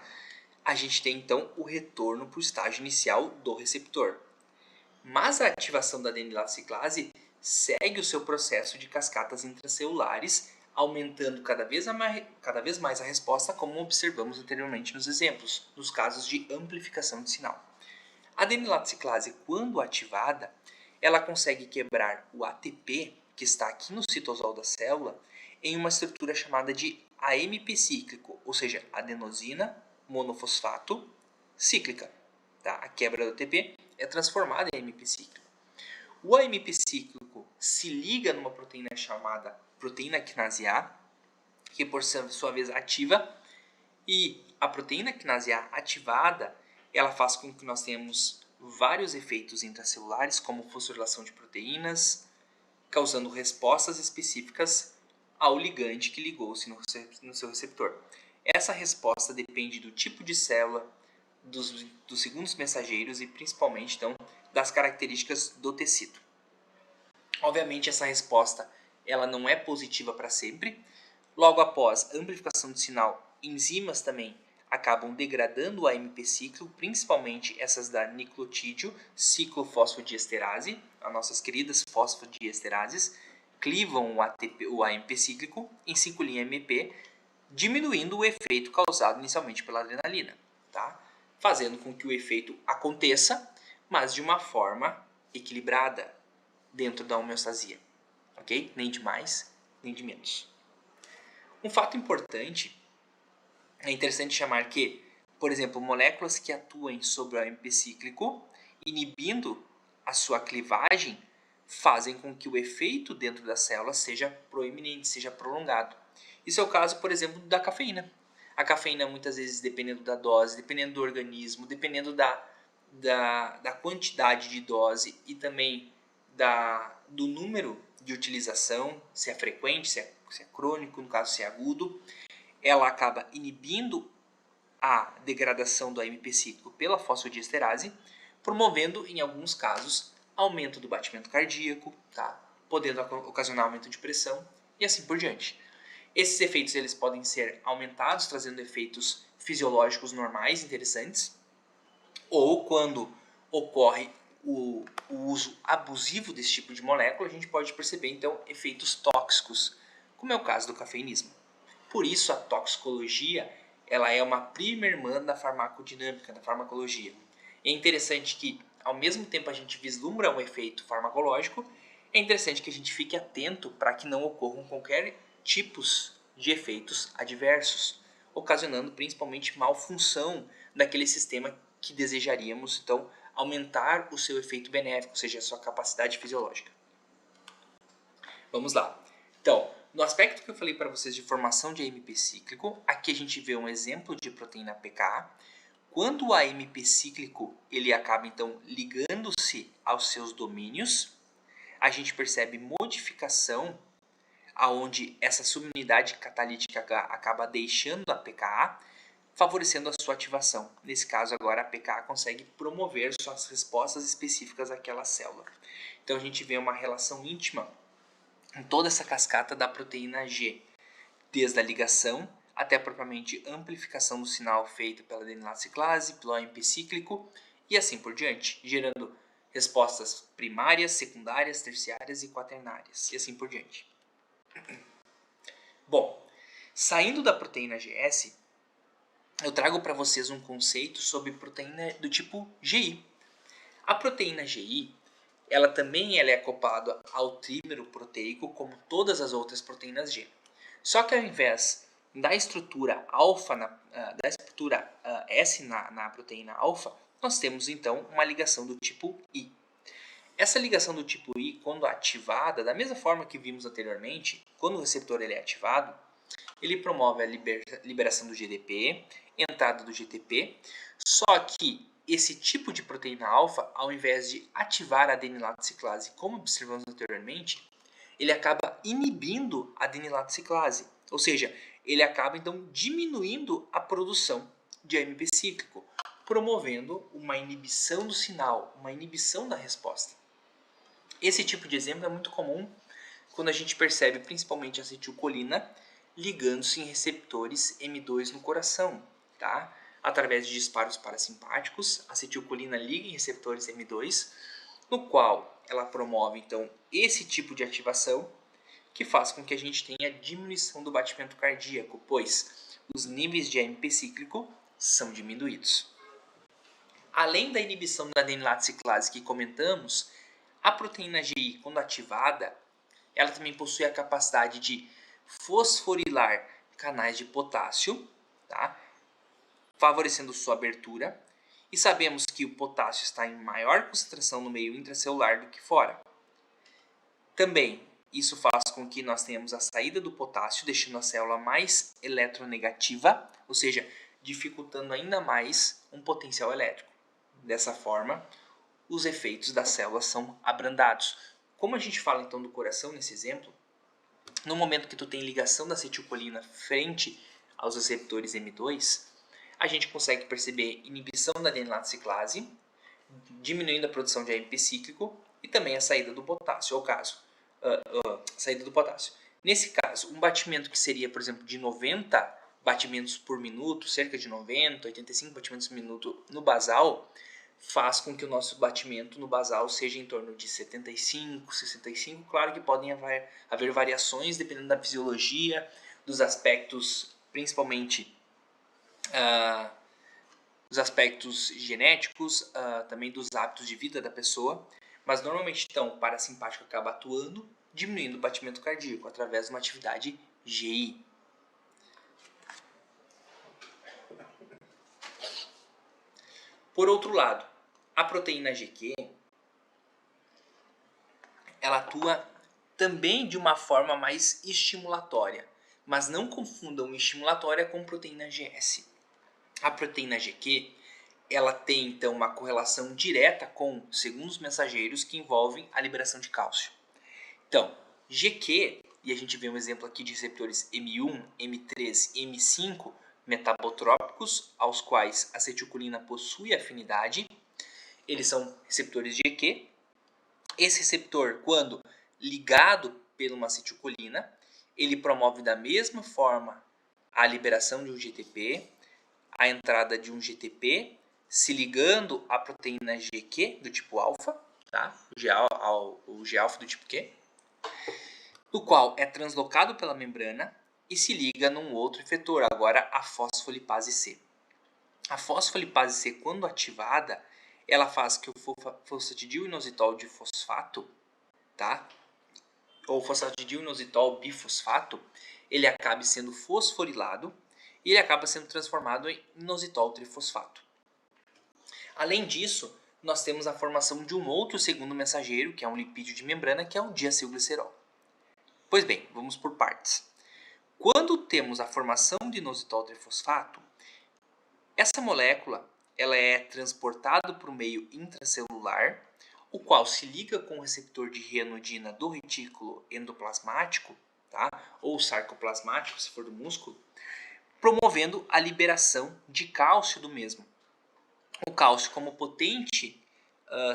A gente tem então o retorno para o estágio inicial do receptor. Mas a ativação da adenilato ciclase segue o seu processo de cascatas intracelulares, aumentando cada vez mais a resposta, como observamos anteriormente nos exemplos, nos casos de amplificação de sinal. A adenilato ciclase, quando ativada, ela consegue quebrar o ATP, que está aqui no citosol da célula, em uma estrutura chamada de AMP cíclico, ou seja, adenosina monofosfato cíclica. Tá? A quebra do ATP é transformada em AMP cíclico. O AMP cíclico se liga numa proteína chamada proteína quinase A, que por sua vez ativa, e a proteína quinase A ativada, ela faz com que nós tenhamos vários efeitos intracelulares, como fosforilação de proteínas, causando respostas específicas ao ligante que ligou-se no seu receptor. Essa resposta depende do tipo de célula, dos segundos mensageiros e principalmente então das características do tecido. Obviamente essa resposta ela não é positiva para sempre. Logo após amplificação do sinal, enzimas também acabam degradando o AMP ciclo, principalmente essas da nucleotídeo ciclofosfodiesterase, as nossas queridas fosfodiesterases, clivam o AMP cíclico em 5' MP, diminuindo o efeito causado inicialmente pela adrenalina, tá? Fazendo com que o efeito aconteça, mas de uma forma equilibrada dentro da homeostasia, ok? Nem de mais, nem de menos. Um fato importante, é interessante chamar que, por exemplo, moléculas que atuem sobre o AMP cíclico, inibindo a sua clivagem, fazem com que o efeito dentro da célula seja proeminente, seja prolongado. Isso é o caso, por exemplo, da cafeína. A cafeína, muitas vezes, dependendo da dose, dependendo do organismo, dependendo da quantidade de dose e também do número de utilização, se é frequente, se é crônico, no caso se é agudo, ela acaba inibindo a degradação do AMP cíclico pela fosfodiesterase, promovendo, em alguns casos, aumento do batimento cardíaco, tá? Podendo ocasionar aumento de pressão e assim por diante. Esses efeitos eles podem ser aumentados, trazendo efeitos fisiológicos normais interessantes, ou quando ocorre o uso abusivo desse tipo de molécula, a gente pode perceber então efeitos tóxicos, como é o caso do cafeinismo. Por isso a toxicologia ela é uma prima irmã da farmacodinâmica, da farmacologia. E é interessante que, ao mesmo tempo a gente vislumbra um efeito farmacológico, é interessante que a gente fique atento para que não ocorram qualquer tipos de efeitos adversos, ocasionando principalmente malfunção daquele sistema que desejaríamos, então, aumentar o seu efeito benéfico, ou seja, a sua capacidade fisiológica. Vamos lá. Então, no aspecto que eu falei para vocês de formação de AMP cíclico, aqui a gente vê um exemplo de proteína PK. Quando o AMP cíclico ele acaba, então, ligando-se aos seus domínios, a gente percebe modificação aonde essa subunidade catalítica acaba deixando a pKa, favorecendo a sua ativação. Nesse caso, agora, a pKa consegue promover suas respostas específicas àquela célula. Então, a gente vê uma relação íntima em toda essa cascata da proteína G, desde a ligação até a propriamente amplificação do sinal feita pela adenilato ciclase, pelo AMP cíclico e assim por diante, gerando respostas primárias, secundárias, terciárias e quaternárias, e assim por diante. Bom, saindo da proteína GS, eu trago para vocês um conceito sobre proteína do tipo GI. A proteína GI, ela também é acoplada ao trímero proteico, como todas as outras proteínas G. Só que ao invés da estrutura alfa, da estrutura S na proteína alfa, nós temos então uma ligação do tipo I. Essa ligação do tipo I, quando ativada, da mesma forma que vimos anteriormente, quando o receptor ele é ativado, ele promove a liberação do GDP, entrada do GTP, só que esse tipo de proteína alfa, ao invés de ativar a adenilato ciclase, como observamos anteriormente, ele acaba inibindo a adenilato ciclase. Ou seja, ele acaba então diminuindo a produção de AMP cíclico, promovendo uma inibição do sinal, uma inibição da resposta. Esse tipo de exemplo é muito comum quando a gente percebe principalmente a acetilcolina ligando-se em receptores M2 no coração, tá? Através de disparos parasimpáticos, a acetilcolina liga em receptores M2, no qual ela promove então esse tipo de ativação que faz com que a gente tenha diminuição do batimento cardíaco, pois os níveis de AMP cíclico são diminuídos. Além da inibição da adenilato ciclase que comentamos, a proteína GI, quando ativada, ela também possui a capacidade de fosforilar canais de potássio, tá? Favorecendo sua abertura. E sabemos que o potássio está em maior concentração no meio intracelular do que fora. Também, isso faz com que nós tenhamos a saída do potássio, deixando a célula mais eletronegativa, ou seja, dificultando ainda mais um potencial elétrico. Dessa forma, os efeitos das células são abrandados. Como a gente fala então do coração nesse exemplo, no momento que tu tem ligação da acetilcolina frente aos receptores M2, a gente consegue perceber inibição da adenilato ciclase, diminuindo a produção de AMP cíclico e também a saída do potássio, saída do potássio. Nesse caso, um batimento que seria, por exemplo, de 90 batimentos por minuto, cerca de 90, 85 batimentos por minuto no basal, faz com que o nosso batimento no basal seja em torno de 75, 65. Claro que podem haver variações dependendo da fisiologia, dos aspectos, principalmente dos aspectos genéticos, também dos hábitos de vida da pessoa. Mas normalmente, então, o parasimpático acaba atuando, diminuindo o batimento cardíaco através de uma atividade GI. Por outro lado, a proteína GQ, ela atua também de uma forma mais estimulatória, mas não confundam estimulatória com proteína GS. A proteína GQ, ela tem então uma correlação direta com segundos mensageiros que envolvem a liberação de cálcio. Então, GQ, e a gente vê um exemplo aqui de receptores M1, M3 e M5 metabotrópicos, aos quais a acetilcolina possui afinidade. Eles são receptores GQ. Esse receptor, quando ligado por uma acetilcolina, ele promove da mesma forma a liberação de um GTP, a entrada de um GTP, se ligando à proteína GQ do tipo alfa, tá? O G-alfa do tipo Q, o qual é translocado pela membrana e se liga num outro efetor, agora a fosfolipase C. A fosfolipase C, quando ativada, ela faz que o fosfatidil-inositol difosfato, tá? Ou fosfatidil-inositol bifosfato, ele acabe sendo fosforilado e ele acaba sendo transformado em inositol trifosfato. Além disso, nós temos a formação de um outro segundo mensageiro, que é um lipídio de membrana, que é o diacilglicerol. Pois bem, vamos por partes. Quando temos a formação de inositol trifosfato, essa molécula ela é transportada por meio intracelular, o qual se liga com o receptor de reanodina do retículo endoplasmático, tá? Ou sarcoplasmático, se for do músculo, promovendo a liberação de cálcio do mesmo. O cálcio, como potente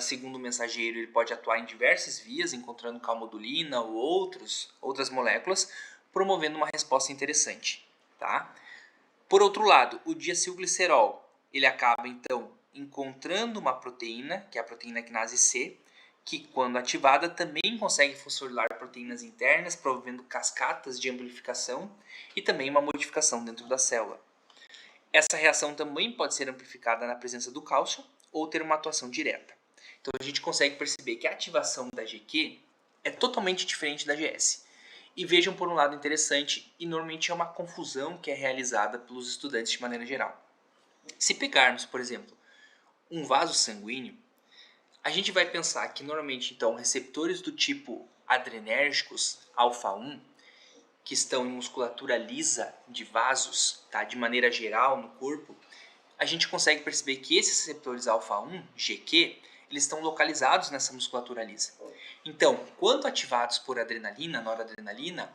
segundo mensageiro, ele pode atuar em diversas vias, encontrando calmodulina ou outras moléculas, promovendo uma resposta interessante, tá? Por outro lado, o diacilglicerol, ele acaba então encontrando uma proteína, que é a proteína quinase C, que quando ativada também consegue fosforilar proteínas internas, promovendo cascatas de amplificação e também uma modificação dentro da célula. Essa reação também pode ser amplificada na presença do cálcio ou ter uma atuação direta. Então a gente consegue perceber que a ativação da GQ é totalmente diferente da GS. E vejam por um lado interessante, e normalmente é uma confusão que é realizada pelos estudantes de maneira geral. Se pegarmos, por exemplo, um vaso sanguíneo, a gente vai pensar que normalmente então receptores do tipo adrenérgicos, alfa 1, que estão em musculatura lisa de vasos, tá, de maneira geral no corpo, a gente consegue perceber que esses receptores alfa 1, GQ, eles estão localizados nessa musculatura lisa. Então, quando ativados por adrenalina, noradrenalina,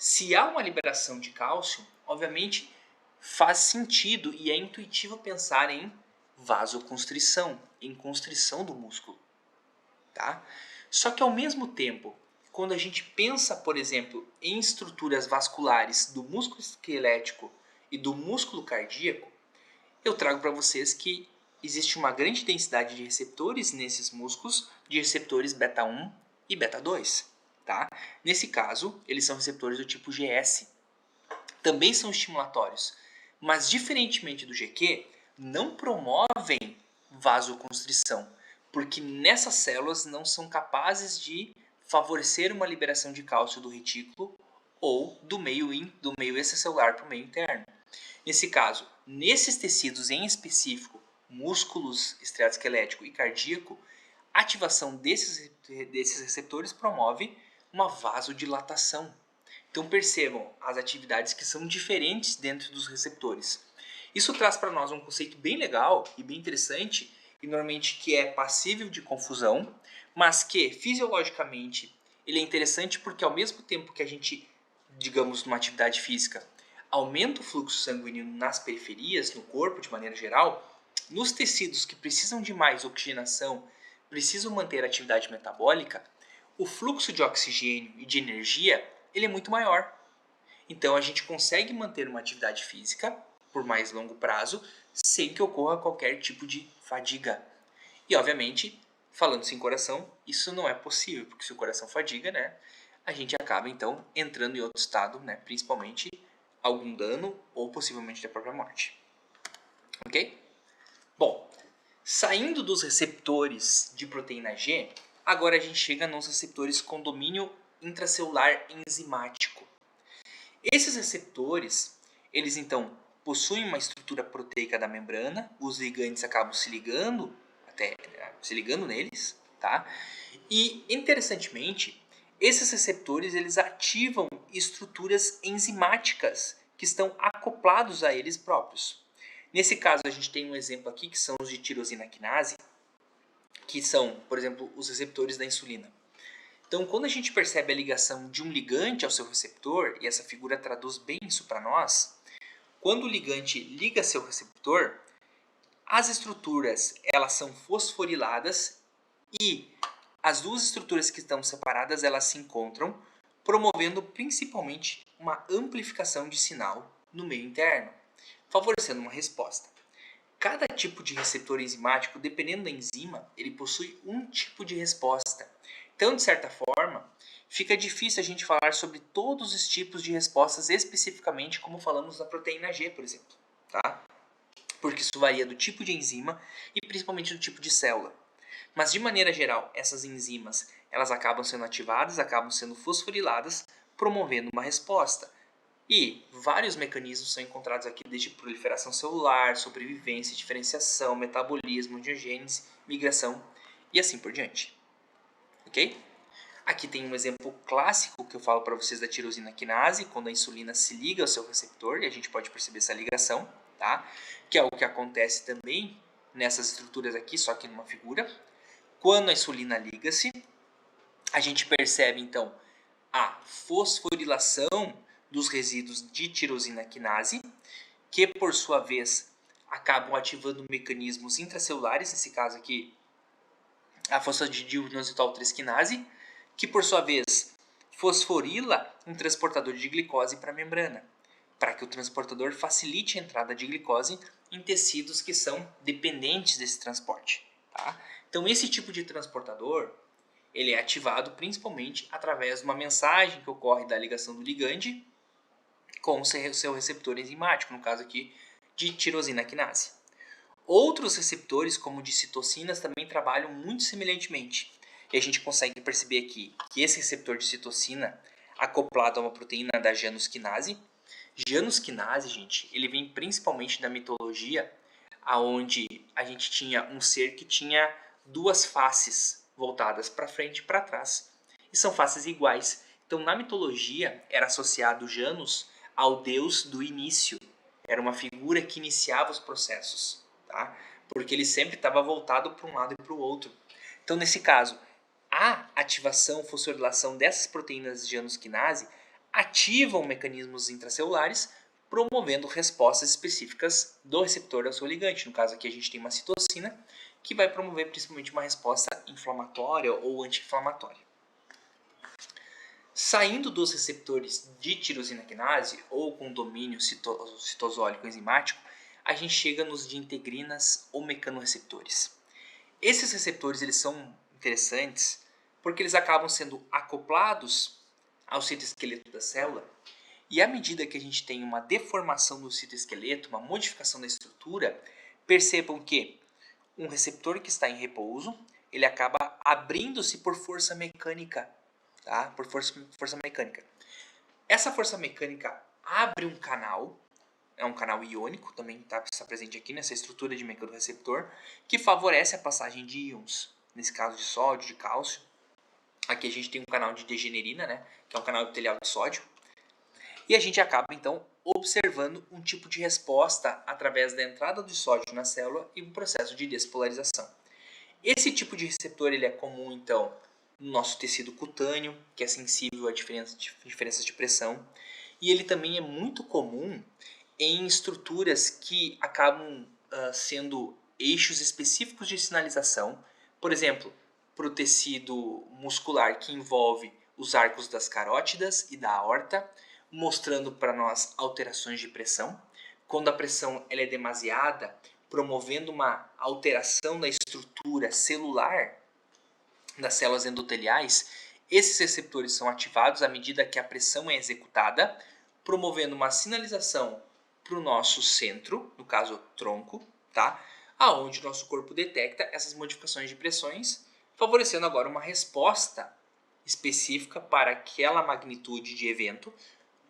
Se há uma liberação de cálcio, obviamente faz sentido e é intuitivo pensar em vasoconstrição, em constrição do músculo, tá? Só que ao mesmo tempo, quando a gente pensa, por exemplo, em estruturas vasculares do músculo esquelético e do músculo cardíaco, eu trago para vocês que existe uma grande densidade de receptores nesses músculos, de receptores beta 1 e beta 2, tá? Nesse caso, eles são receptores do tipo GS. Também são estimulatórios, mas diferentemente do GQ, não promovem vasoconstrição, porque nessas células não são capazes de favorecer uma liberação de cálcio do retículo ou do meio extracelular para o meio interno. Nesse caso, nesses tecidos em específico, músculos, estriado esquelético e cardíaco, a ativação desses receptores promove uma vasodilatação. Então percebam as atividades que são diferentes dentro dos receptores. Isso traz para nós um conceito bem legal e bem interessante, e normalmente que é passível de confusão, mas que fisiologicamente ele é interessante porque ao mesmo tempo que a gente, digamos, numa atividade física, aumenta o fluxo sanguíneo nas periferias, no corpo de maneira geral, nos tecidos que precisam de mais oxigenação, precisam manter a atividade metabólica, o fluxo de oxigênio e de energia ele é muito maior. Então a gente consegue manter uma atividade física por mais longo prazo sem que ocorra qualquer tipo de fadiga. E obviamente, falando sem coração, isso não é possível, porque se o coração fadiga, né, a gente acaba então entrando em outro estado, né, principalmente algum dano ou possivelmente da própria morte. Ok? Bom, saindo dos receptores de proteína G, agora a gente chega nos receptores com domínio intracelular enzimático. Esses receptores, eles então possuem uma estrutura proteica da membrana, os ligandes acabam se ligando neles, tá? E interessantemente, esses receptores eles ativam estruturas enzimáticas que estão acoplados a eles próprios. Nesse caso, a gente tem um exemplo aqui que são os de tirosina quinase, que são, por exemplo, os receptores da insulina. Então, quando a gente percebe a ligação de um ligante ao seu receptor, e essa figura traduz bem isso para nós, quando o ligante liga seu receptor, as estruturas elas são fosforiladas e as duas estruturas que estão separadas elas se encontram, promovendo principalmente uma amplificação de sinal no meio interno, favorecendo uma resposta. Cada tipo de receptor enzimático, dependendo da enzima, ele possui um tipo de resposta. Então, de certa forma, fica difícil a gente falar sobre todos os tipos de respostas especificamente, como falamos na proteína G, por exemplo, tá? Porque isso varia do tipo de enzima e principalmente do tipo de célula. Mas de maneira geral, essas enzimas, elas acabam sendo ativadas, acabam sendo fosforiladas, promovendo uma resposta. E vários mecanismos são encontrados aqui, desde proliferação celular, sobrevivência, diferenciação, metabolismo, diogênese, migração e assim por diante. Ok? Aqui tem um exemplo clássico que eu falo para vocês da tirosina quinase, quando a insulina se liga ao seu receptor, e a gente pode perceber essa ligação, tá? Que é o que acontece também nessas estruturas aqui, só que numa figura. Quando a insulina liga-se, a gente percebe então a fosforilação dos resíduos de tirosina quinase, que por sua vez acabam ativando mecanismos intracelulares, nesse caso aqui a fosfatidiinositol 3 quinase, que por sua vez fosforila um transportador de glicose para a membrana, para que o transportador facilite a entrada de glicose em tecidos que são dependentes desse transporte. Tá? Então esse tipo de transportador ele é ativado principalmente através de uma mensagem que ocorre da ligação do ligande com o seu receptor enzimático, no caso aqui de tirosina quinase. Outros receptores, como o de citocinas, também trabalham muito semelhantemente. E a gente consegue perceber aqui que esse receptor de citocina, acoplado a uma proteína da Janus quinase, gente, ele vem principalmente da mitologia, aonde a gente tinha um ser que tinha duas faces voltadas para frente e para trás. E são faces iguais. Então, na mitologia, era associado Janus ao deus do início. Era uma figura que iniciava os processos, tá? Porque ele sempre estava voltado para um lado e para o outro. Então, nesse caso, a ativação, fosforilação dessas proteínas de Janus quinase ativam mecanismos intracelulares, promovendo respostas específicas do receptor ao seu ligante. No caso aqui a gente tem uma citocina, que vai promover principalmente uma resposta inflamatória ou anti-inflamatória. Saindo dos receptores de tirosina quinase ou com domínio citosólico enzimático, a gente chega nos de integrinas ou mecanorreceptores. Esses receptores eles são interessantes porque eles acabam sendo acoplados ao citoesqueleto da célula, e à medida que a gente tem uma deformação do citoesqueleto, uma modificação da estrutura, percebam que um receptor que está em repouso, ele acaba abrindo-se por força mecânica, tá? Por força mecânica. Essa força mecânica abre um canal, é um canal iônico, também está presente aqui nessa estrutura de mecanorreceptor, que favorece a passagem de íons, nesse caso de sódio, de cálcio. Aqui a gente tem um canal de degenerina, né, que é um canal epitelial de sódio. E a gente acaba, então, observando um tipo de resposta através da entrada do sódio na célula e um processo de despolarização. Esse tipo de receptor ele é comum, então, no nosso tecido cutâneo, que é sensível a diferenças de pressão. E ele também é muito comum em estruturas que acabam sendo eixos específicos de sinalização. Por exemplo, para o tecido muscular que envolve os arcos das carótidas e da aorta, mostrando para nós alterações de pressão. Quando a pressão ela é demasiada, promovendo uma alteração da estrutura celular das células endoteliais, esses receptores são ativados à medida que a pressão é executada, promovendo uma sinalização para o nosso centro, no caso tronco, tá? Aonde o nosso corpo detecta essas modificações de pressões, favorecendo agora uma resposta específica para aquela magnitude de evento,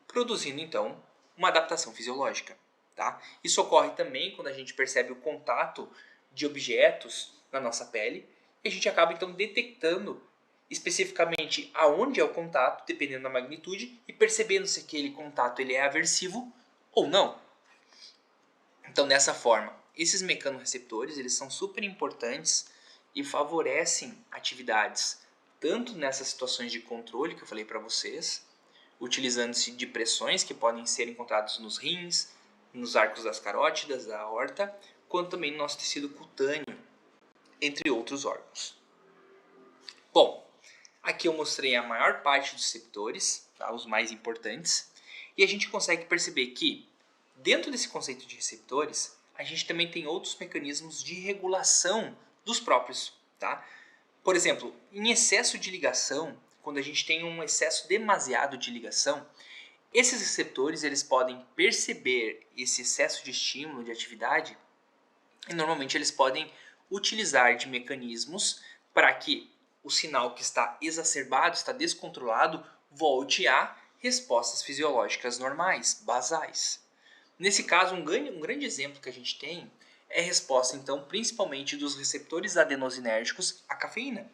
produzindo então uma adaptação fisiológica. Tá? Isso ocorre também quando a gente percebe o contato de objetos na nossa pele e a gente acaba então detectando especificamente aonde é o contato, dependendo da magnitude, e percebendo se aquele contato ele é aversivo ou não. Então, dessa forma, esses mecanorreceptores eles são super importantes e favorecem atividades tanto nessas situações de controle que eu falei para vocês, utilizando-se de pressões que podem ser encontradas nos rins, nos arcos das carótidas, da aorta, quanto também no nosso tecido cutâneo, entre outros órgãos. Bom, aqui eu mostrei a maior parte dos receptores, tá, os mais importantes, e a gente consegue perceber que, dentro desse conceito de receptores, a gente também tem outros mecanismos de regulação dos próprios. Tá? Por exemplo, em excesso de ligação, quando a gente tem um excesso demasiado de ligação, esses receptores eles podem perceber esse excesso de estímulo, de atividade, e normalmente eles podem utilizar de mecanismos para que o sinal que está exacerbado, está descontrolado, volte a respostas fisiológicas normais, basais. Nesse caso, um grande exemplo que a gente tem é a resposta, então, principalmente dos receptores adenosinérgicos à cafeína.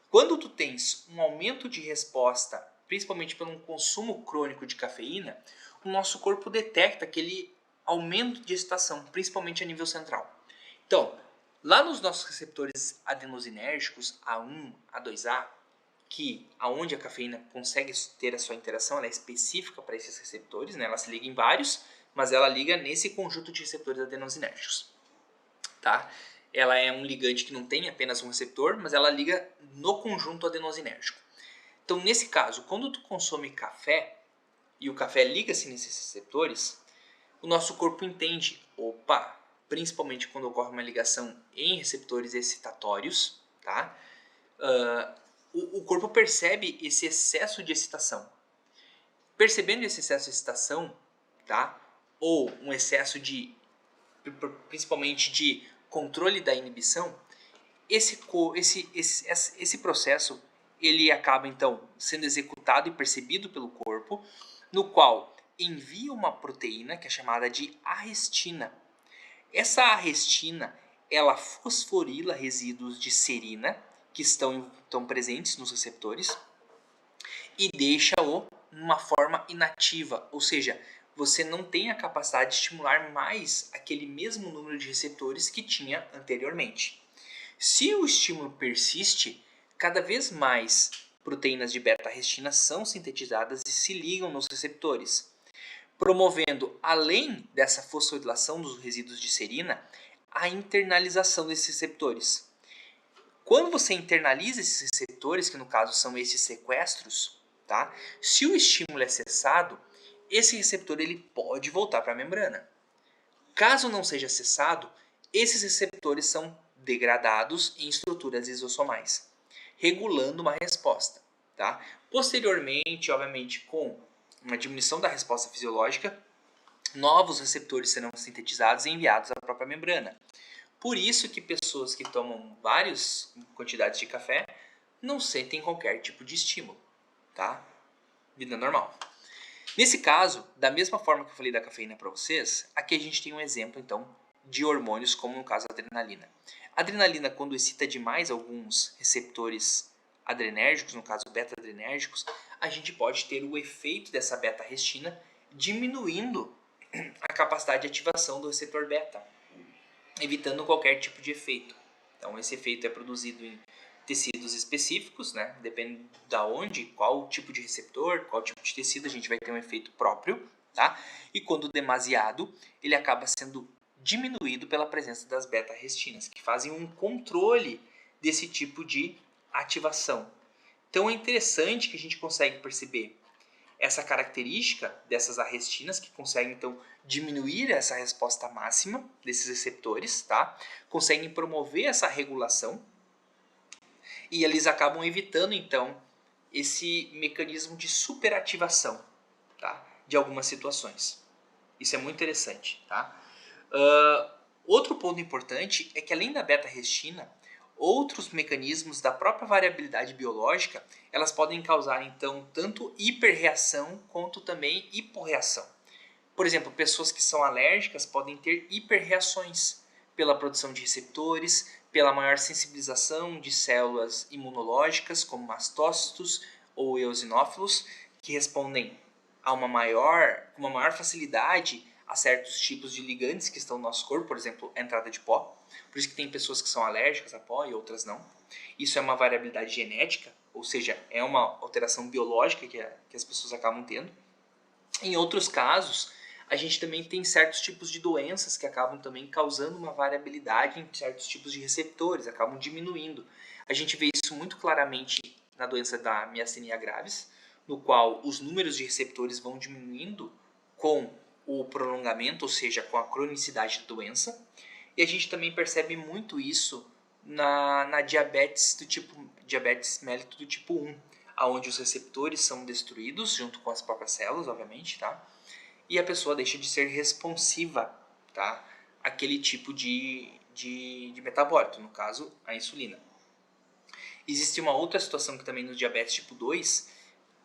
Quando tu tens um aumento de resposta, principalmente pelo consumo crônico de cafeína, o nosso corpo detecta aquele aumento de excitação, principalmente a nível central. Então, lá nos nossos receptores adenosinérgicos A1, A2A, que aonde a cafeína consegue ter a sua interação, ela é específica para esses receptores, né? Ela se liga em vários, mas ela liga nesse conjunto de receptores adenosinérgicos. Tá? Ela é um ligante que não tem apenas um receptor, mas ela liga no conjunto adenosinérgico. Então, nesse caso, quando tu consome café e o café liga-se nesses receptores, o nosso corpo entende, opa, principalmente quando ocorre uma ligação em receptores excitatórios, tá? O corpo percebe esse excesso de excitação. Percebendo esse excesso de excitação, tá? Ou um excesso de, principalmente de controle da inibição, esse processo ele acaba então sendo executado e percebido pelo corpo, no qual envia uma proteína que é chamada de arrestina. Essa arrestina ela fosforila resíduos de serina que estão presentes nos receptores e deixa-o numa forma inativa, ou seja, você não tem a capacidade de estimular mais aquele mesmo número de receptores que tinha anteriormente. Se o estímulo persiste, cada vez mais proteínas de beta-arrestina são sintetizadas e se ligam nos receptores, promovendo, além dessa fosforilação dos resíduos de serina, a internalização desses receptores. Quando você internaliza esses receptores, que no caso são esses sequestros, tá? Se o estímulo é cessado, esse receptor ele pode voltar para a membrana. Caso não seja cessado, esses receptores são degradados em estruturas lisossomais, regulando uma resposta. Tá? Posteriormente, obviamente, com uma diminuição da resposta fisiológica, novos receptores serão sintetizados e enviados à própria membrana. Por isso que pessoas que tomam várias quantidades de café não sentem qualquer tipo de estímulo, tá? Vida normal. Nesse caso, da mesma forma que eu falei da cafeína para vocês, aqui a gente tem um exemplo, então, de hormônios, como no caso a adrenalina. A adrenalina, quando excita demais alguns receptores adrenérgicos, no caso beta-adrenérgicos, a gente pode ter o efeito dessa beta-arrestina diminuindo a capacidade de ativação do receptor beta, evitando qualquer tipo de efeito. Então, esse efeito é produzido em tecidos específicos, né? Depende da onde, qual tipo de receptor, qual tipo de tecido, a gente vai ter um efeito próprio, tá? E quando demasiado, ele acaba sendo diminuído pela presença das beta-arrestinas, que fazem um controle desse tipo de ativação. Então, é interessante que a gente consegue perceber essa característica dessas arrestinas que conseguem então diminuir essa resposta máxima desses receptores, tá? Conseguem promover essa regulação e eles acabam evitando então esse mecanismo de superativação, tá? De algumas situações. Isso é muito interessante, tá? Outro ponto importante é que além da beta-arrestina, outros mecanismos da própria variabilidade biológica, elas podem causar então tanto hiperreação quanto também hiporreação. Por exemplo, pessoas que são alérgicas podem ter hiperreações pela produção de receptores, pela maior sensibilização de células imunológicas, como mastócitos ou eosinófilos, que respondem a com uma maior facilidade a certos tipos de ligantes que estão no nosso corpo, por exemplo, a entrada de pó. Por isso que tem pessoas que são alérgicas a pó e outras não. Isso é uma variabilidade genética, ou seja, é uma alteração biológica que as pessoas acabam tendo. Em outros casos, a gente também tem certos tipos de doenças que acabam também causando uma variabilidade em certos tipos de receptores, acabam diminuindo. A gente vê isso muito claramente na doença da miastenia gravis, no qual os números de receptores vão diminuindo com o prolongamento, ou seja, com a cronicidade da doença. E a gente também percebe muito isso na diabetes diabetes mellitus do tipo 1, onde os receptores são destruídos junto com as próprias células, obviamente, tá? E a pessoa deixa de ser responsiva, tá? Àquele tipo de metabólito, no caso, a insulina. Existe uma outra situação que também no diabetes tipo 2,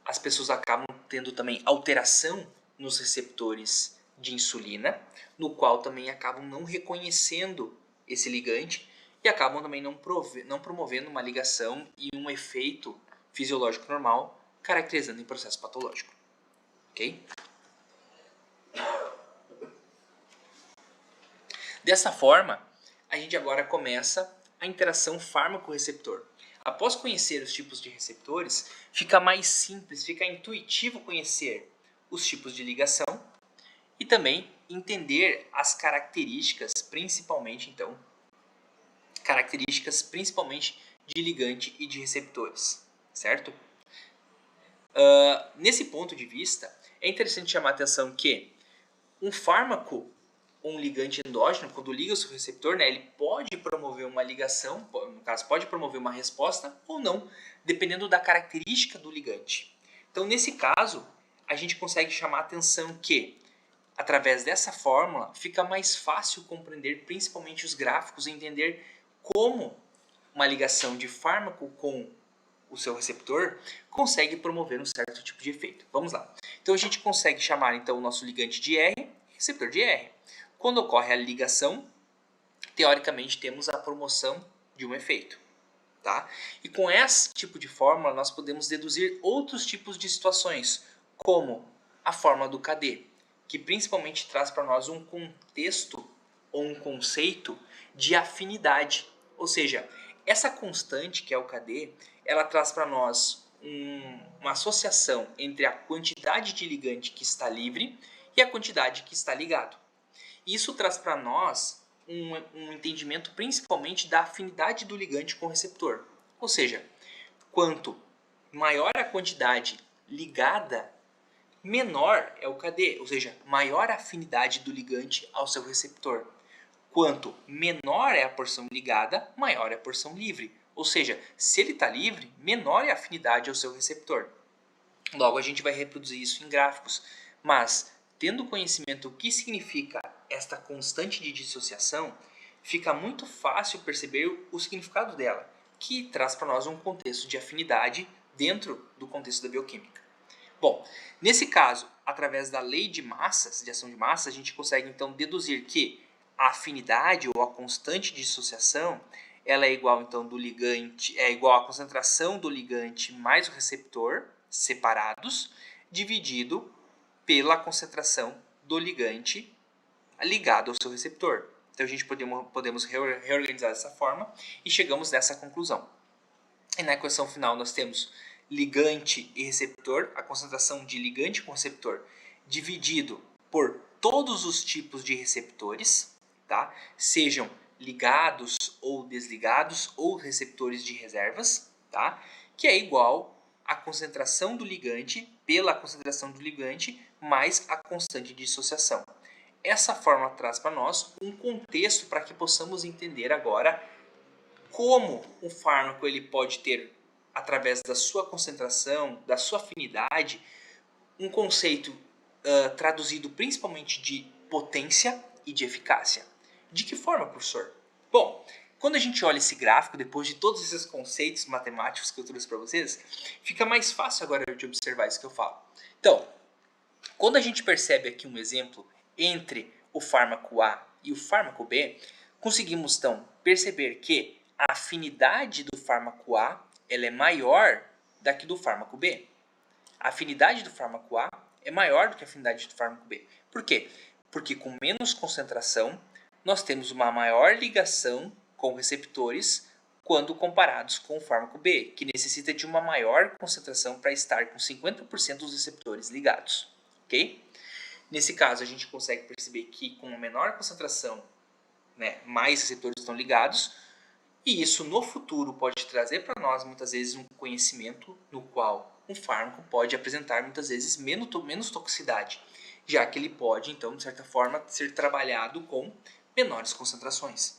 as pessoas acabam tendo também alteração nos receptores de insulina, no qual também acabam não reconhecendo esse ligante e acabam também não promovendo uma ligação e um efeito fisiológico normal, caracterizando em processo patológico. Ok? Dessa forma, a gente agora começa a interação fármaco-receptor. Após conhecer os tipos de receptores, fica mais simples, fica intuitivo conhecer os tipos de ligação e também entender as características, principalmente de ligante e de receptores, certo? Nesse ponto de vista, é interessante chamar a atenção que um fármaco ou um ligante endógeno, quando liga o seu receptor, né, ele pode promover uma ligação, no caso, pode promover uma resposta ou não, dependendo da característica do ligante. Então, nesse caso, a gente consegue chamar a atenção que, através dessa fórmula, fica mais fácil compreender principalmente os gráficos e entender como uma ligação de fármaco com o seu receptor consegue promover um certo tipo de efeito. Vamos lá. Então a gente consegue chamar então o nosso ligante de R, receptor de R. Quando ocorre a ligação, teoricamente temos a promoção de um efeito. Tá? E com esse tipo de fórmula nós podemos deduzir outros tipos de situações, como a fórmula do KD, que principalmente traz para nós um contexto ou um conceito de afinidade. Ou seja, essa constante que é o KD, ela traz para nós uma associação entre a quantidade de ligante que está livre e a quantidade que está ligado. Isso traz para nós um entendimento principalmente da afinidade do ligante com o receptor. Ou seja, quanto maior a quantidade ligada, menor é o KD, ou seja, maior a afinidade do ligante ao seu receptor. Quanto menor é a porção ligada, maior é a porção livre. Ou seja, se ele está livre, menor é a afinidade ao seu receptor. Logo, a gente vai reproduzir isso em gráficos. Mas, tendo conhecimento do que significa esta constante de dissociação, fica muito fácil perceber o significado dela, que traz para nós um contexto de afinidade dentro do contexto da bioquímica. Bom, nesse caso, através da lei de massas, de ação de massas, a gente consegue então deduzir que a afinidade ou a constante de dissociação, ela é igual então do ligante, é igual à concentração do ligante mais o receptor separados, dividido pela concentração do ligante ligado ao seu receptor. Então a gente podemos reorganizar dessa forma e chegamos nessa conclusão. E na equação final nós temos ligante e receptor, a concentração de ligante com receptor dividido por todos os tipos de receptores, tá? Sejam ligados ou desligados ou receptores de reservas, tá? Que é igual à concentração do ligante pela concentração do ligante mais a constante de dissociação. Essa forma traz para nós um contexto para que possamos entender agora como um fármaco ele pode ter, através da sua concentração, da sua afinidade, um conceito traduzido principalmente de potência e de eficácia. De que forma, professor? Bom, quando a gente olha esse gráfico, depois de todos esses conceitos matemáticos que eu trouxe para vocês, fica mais fácil agora de observar isso que eu falo. Então, quando a gente percebe aqui um exemplo entre o fármaco A e o fármaco B, conseguimos então perceber que a afinidade do fármaco A ela é maior da que do fármaco B. A afinidade do fármaco A é maior do que a afinidade do fármaco B. Por quê? Porque com menos concentração, nós temos uma maior ligação com receptores quando comparados com o fármaco B, que necessita de uma maior concentração para estar com 50% dos receptores ligados. Ok? Nesse caso, a gente consegue perceber que com uma menor concentração, né, mais receptores estão ligados, e isso no futuro pode trazer para nós muitas vezes um conhecimento no qual um fármaco pode apresentar muitas vezes menos toxicidade, já que ele pode, então, de certa forma, ser trabalhado com menores concentrações.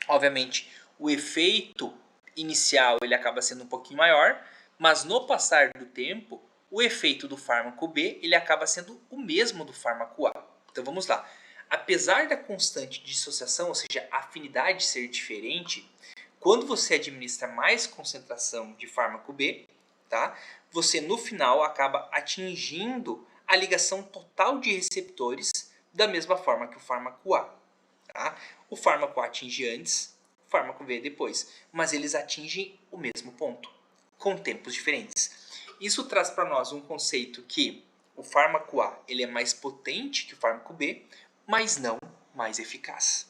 Obviamente, o efeito inicial ele acaba sendo um pouquinho maior, mas no passar do tempo, o efeito do fármaco B ele acaba sendo o mesmo do fármaco A. Então vamos lá. Apesar da constante de dissociação, ou seja, a afinidade ser diferente, quando você administra mais concentração de fármaco B, tá? Você no final acaba atingindo a ligação total de receptores da mesma forma que o fármaco A. Tá? O fármaco A atinge antes, o fármaco B depois, mas eles atingem o mesmo ponto, com tempos diferentes. Isso traz para nós um conceito que o fármaco A ele é mais potente que o fármaco B, mas não mais eficaz.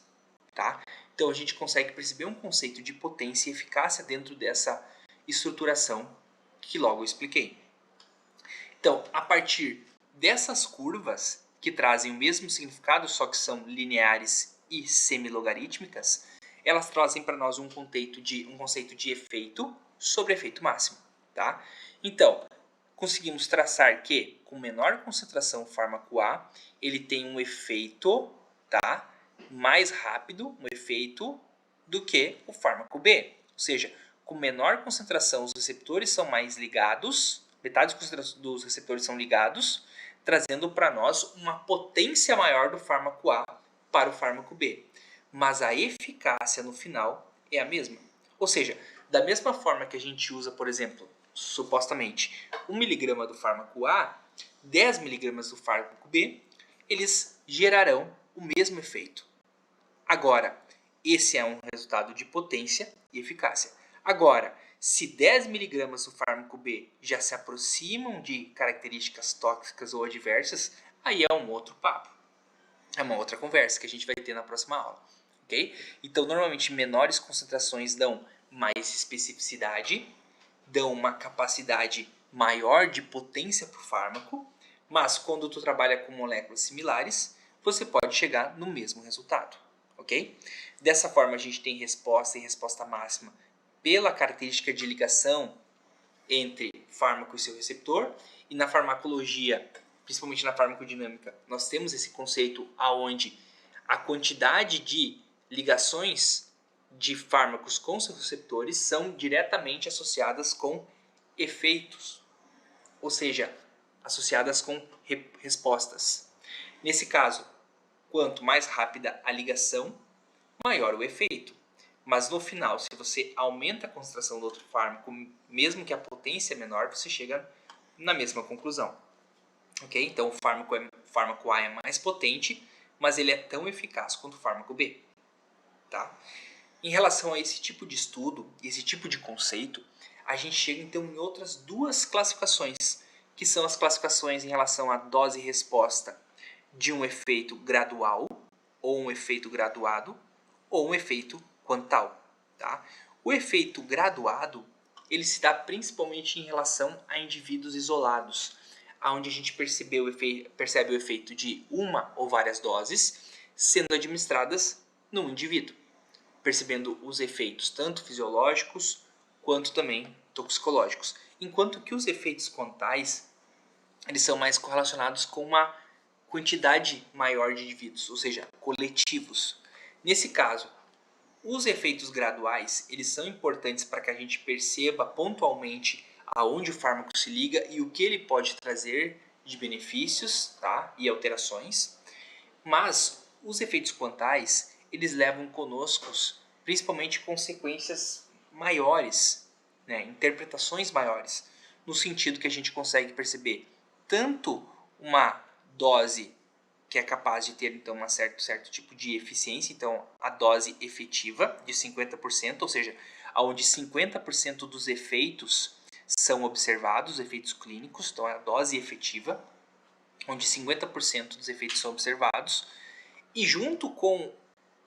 Tá? Então a gente consegue perceber um conceito de potência e eficácia dentro dessa estruturação que logo eu expliquei. Então, a partir dessas curvas que trazem o mesmo significado, só que são lineares e semilogarítmicas, elas trazem para nós um conceito de efeito sobre efeito máximo. Tá? Então, conseguimos traçar que com menor concentração o fármaco A, ele tem um efeito, tá, mais rápido, um efeito do que o fármaco B. Ou seja, com menor concentração os receptores são mais ligados, metade dos receptores são ligados, trazendo para nós uma potência maior do fármaco A para o fármaco B. Mas a eficácia no final é a mesma. Ou seja, da mesma forma que a gente usa, por exemplo, supostamente 1 mg do fármaco A, 10 mg do fármaco B, eles gerarão o mesmo efeito. Agora, esse é um resultado de potência e eficácia. Agora, se 10 mg do fármaco B já se aproximam de características tóxicas ou adversas, aí é um outro papo. É uma outra conversa que a gente vai ter na próxima aula. Okay? Então, normalmente, menores concentrações dão mais especificidade, dão uma capacidade maior de potência para o fármaco, mas quando tu trabalha com moléculas similares, você pode chegar no mesmo resultado, ok? Dessa forma, a gente tem resposta e resposta máxima pela característica de ligação entre fármaco e seu receptor, e na farmacologia, principalmente na farmacodinâmica, nós temos esse conceito aonde a quantidade de ligações de fármacos com seus receptores são diretamente associadas com efeitos, ou seja, associadas com respostas. Nesse caso, quanto mais rápida a ligação, maior o efeito. Mas no final, se você aumenta a concentração do outro fármaco, mesmo que a potência é menor, você chega na mesma conclusão. Ok? Então o fármaco A é mais potente, mas ele é tão eficaz quanto o fármaco B. Tá? Em relação a esse tipo de estudo, esse tipo de conceito, a gente chega então em outras duas classificações, que são as classificações em relação à dose e resposta de um efeito gradual, ou um efeito graduado, ou um efeito quantal. Tá? O efeito graduado ele se dá principalmente em relação a indivíduos isolados, onde a gente percebe o efeito de uma ou várias doses sendo administradas num indivíduo, percebendo os efeitos tanto fisiológicos quanto também toxicológicos. Enquanto que os efeitos quantais eles são mais correlacionados com uma quantidade maior de indivíduos, ou seja, coletivos. Nesse caso, os efeitos graduais eles são importantes para que a gente perceba pontualmente aonde o fármaco se liga e o que ele pode trazer de benefícios, tá? E alterações. Mas os efeitos quantais eles levam conosco principalmente consequências maiores, né? Interpretações maiores, no sentido que a gente consegue perceber tanto uma dose que é capaz de ter então um certo tipo de eficiência, então a dose efetiva de 50%, ou seja, onde 50% dos efeitos são observados, efeitos clínicos, então é a dose efetiva, onde 50% dos efeitos são observados, e junto com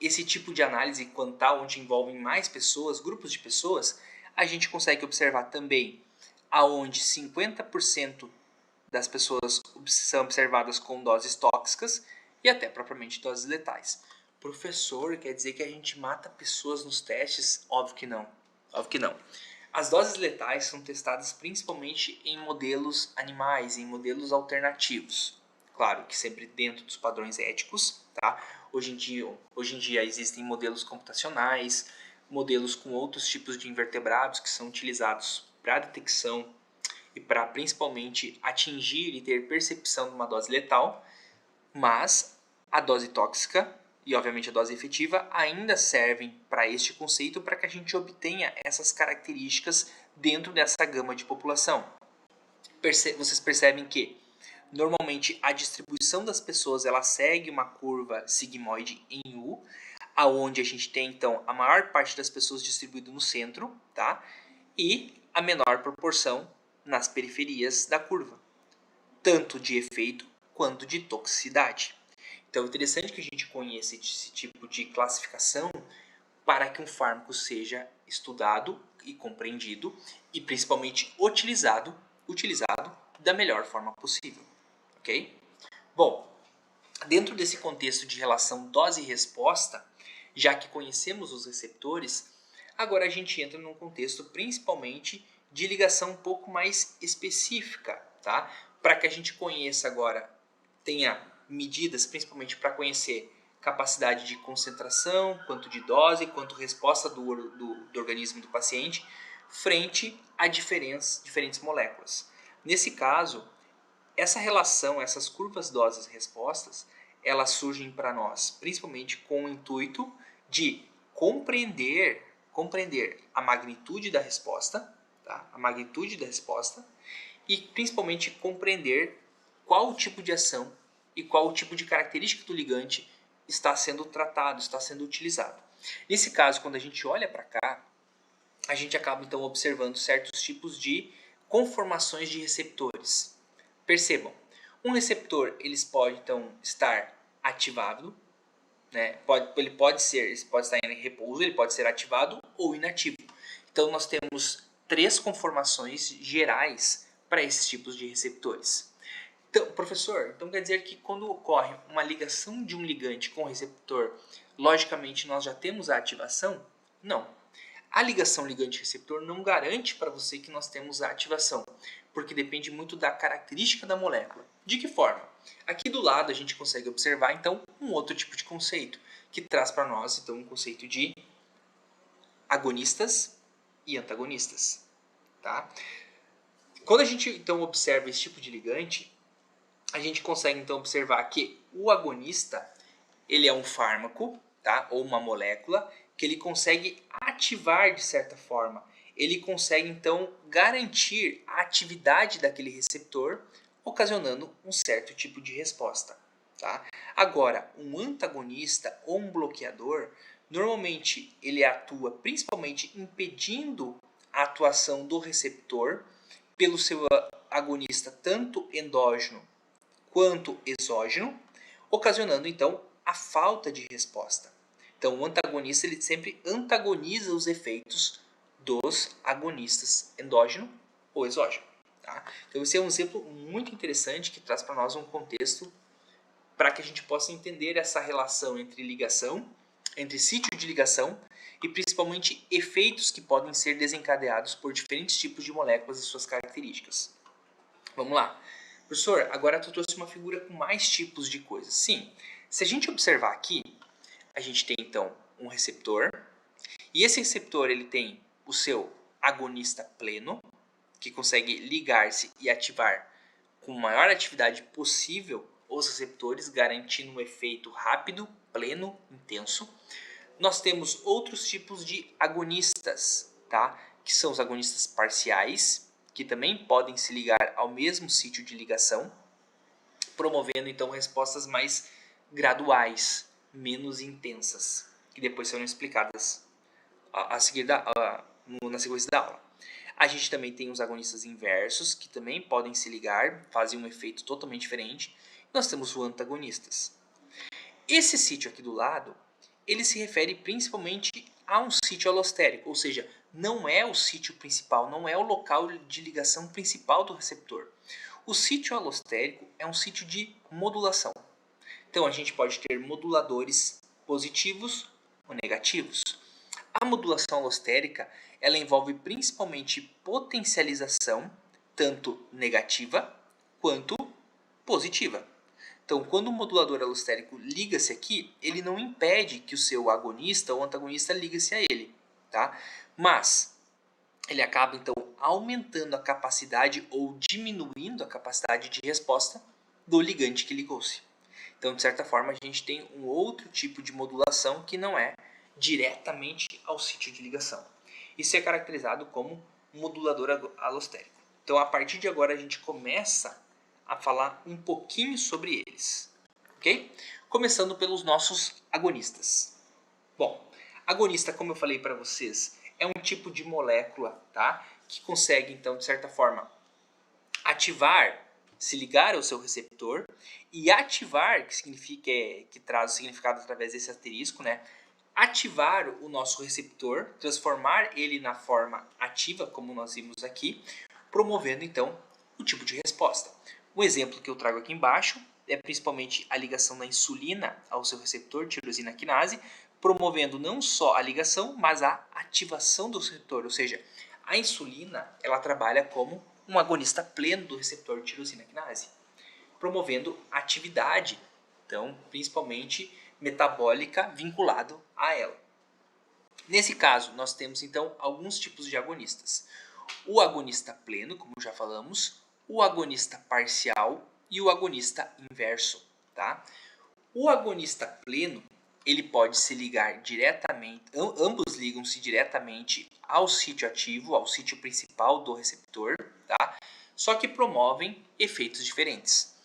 esse tipo de análise quantal, onde envolvem mais pessoas, grupos de pessoas, a gente consegue observar também aonde 50% das pessoas são observadas com doses tóxicas e até propriamente doses letais. Professor, quer dizer que a gente mata pessoas nos testes? Óbvio que não. Óbvio que não. As doses letais são testadas principalmente em modelos animais, em modelos alternativos. Claro que sempre dentro dos padrões éticos, tá? Hoje em dia existem modelos computacionais, modelos com outros tipos de invertebrados que são utilizados para detecção e para principalmente atingir e ter percepção de uma dose letal, mas a dose tóxica e obviamente a dose efetiva ainda servem para este conceito para que a gente obtenha essas características dentro dessa gama de população. Vocês percebem que normalmente a distribuição das pessoas ela segue uma curva sigmoide em U, aonde a gente tem então a maior parte das pessoas distribuída no centro, tá? E a menor proporção nas periferias da curva, tanto de efeito quanto de toxicidade. Então é interessante que a gente conheça esse tipo de classificação para que um fármaco seja estudado e compreendido e principalmente utilizado da melhor forma possível, ok? Bom, dentro desse contexto de relação dose e resposta, já que conhecemos os receptores, agora a gente entra num contexto principalmente de ligação um pouco mais específica, tá? Para que a gente conheça agora, tenha medidas principalmente para conhecer capacidade de concentração, quanto de dose, quanto resposta do organismo do paciente, frente a diferentes moléculas. Nesse caso, essa relação, essas curvas doses-respostas, elas surgem para nós principalmente com o intuito de compreender a magnitude da resposta, tá? A magnitude da resposta e principalmente compreender qual o tipo de ação e qual o tipo de característica do ligante está sendo tratado, está sendo utilizado. Nesse caso, quando a gente olha para cá, a gente acaba então observando certos tipos de conformações de receptores. Percebam, um receptor eles pode então estar ativado, né? Ele pode estar em repouso, ele pode ser ativado ou inativo. Então nós temos três conformações gerais para esses tipos de receptores. Então, professor, então quer dizer que quando ocorre uma ligação de um ligante com o receptor, logicamente nós já temos a ativação? Não. A ligação ligante-receptor não garante para você que nós temos a ativação, porque depende muito da característica da molécula. De que forma? Aqui do lado a gente consegue observar então um outro tipo de conceito, que traz para nós então um conceito de agonistas e antagonistas. Tá? Quando a gente então observa esse tipo de ligante, a gente consegue então observar que o agonista ele é um fármaco, tá? Ou uma molécula que ele consegue ativar de certa forma. Ele consegue então garantir a atividade daquele receptor, ocasionando um certo tipo de resposta. Tá? Agora, um antagonista ou um bloqueador, normalmente ele atua principalmente impedindo a atuação do receptor pelo seu agonista tanto endógeno quanto exógeno, ocasionando então a falta de resposta. Então o antagonista ele sempre antagoniza os efeitos dos agonistas endógeno ou exógeno. Tá? Então esse é um exemplo muito interessante que traz para nós um contexto para que a gente possa entender essa relação entre ligação, entre sítio de ligação e principalmente efeitos que podem ser desencadeados por diferentes tipos de moléculas e suas características. Vamos lá. Professor, agora tu trouxe uma figura com mais tipos de coisas. Sim, se a gente observar aqui, a gente tem então um receptor, e esse receptor ele tem o seu agonista pleno, que consegue ligar-se e ativar com a maior atividade possível os receptores, garantindo um efeito rápido, pleno, intenso. Nós temos outros tipos de agonistas, tá? Que são os agonistas parciais, que também podem se ligar ao mesmo sítio de ligação, promovendo então respostas mais graduais, menos intensas, que depois serão explicadas a seguir na sequência da aula. A gente também tem os agonistas inversos, que também podem se ligar, fazem um efeito totalmente diferente. Nós temos os antagonistas. Esse sítio aqui do lado, ele se refere principalmente a um sítio alostérico, ou seja, não é o sítio principal, não é o local de ligação principal do receptor. O sítio alostérico é um sítio de modulação. Então a gente pode ter moduladores positivos ou negativos. A modulação alostérica ela envolve principalmente potencialização, tanto negativa quanto positiva. Então, quando o modulador alostérico liga-se aqui, ele não impede que o seu agonista ou antagonista ligue-se a ele, tá? Mas ele acaba então aumentando a capacidade ou diminuindo a capacidade de resposta do ligante que ligou-se. Então, de certa forma, a gente tem um outro tipo de modulação que não é diretamente ao sítio de ligação. Isso é caracterizado como modulador alostérico. Então, a partir de agora, a gente começa a falar um pouquinho sobre eles, ok? Começando pelos nossos agonistas. Bom, agonista, como eu falei para vocês, é um tipo de molécula, tá? Que consegue, então, de certa forma, ativar, se ligar ao seu receptor, e ativar, que significa que traz o significado através desse asterisco, né? Ativar o nosso receptor, transformar ele na forma ativa, como nós vimos aqui, promovendo então o tipo de resposta. Um exemplo que eu trago aqui embaixo é principalmente a ligação da insulina ao seu receptor, tirosina quinase, promovendo não só a ligação, mas a ativação do receptor, ou seja, a insulina ela trabalha como um agonista pleno do receptor tirosina quinase, promovendo atividade, então principalmente metabólica vinculado a ela. Nesse caso, nós temos então alguns tipos de agonistas. O agonista pleno, como já falamos, o agonista parcial e o agonista inverso, tá? O agonista pleno, ele pode se ligar diretamente, ambos ligam-se diretamente ao sítio ativo, ao sítio principal do receptor, tá? Só que promovem efeitos diferentes.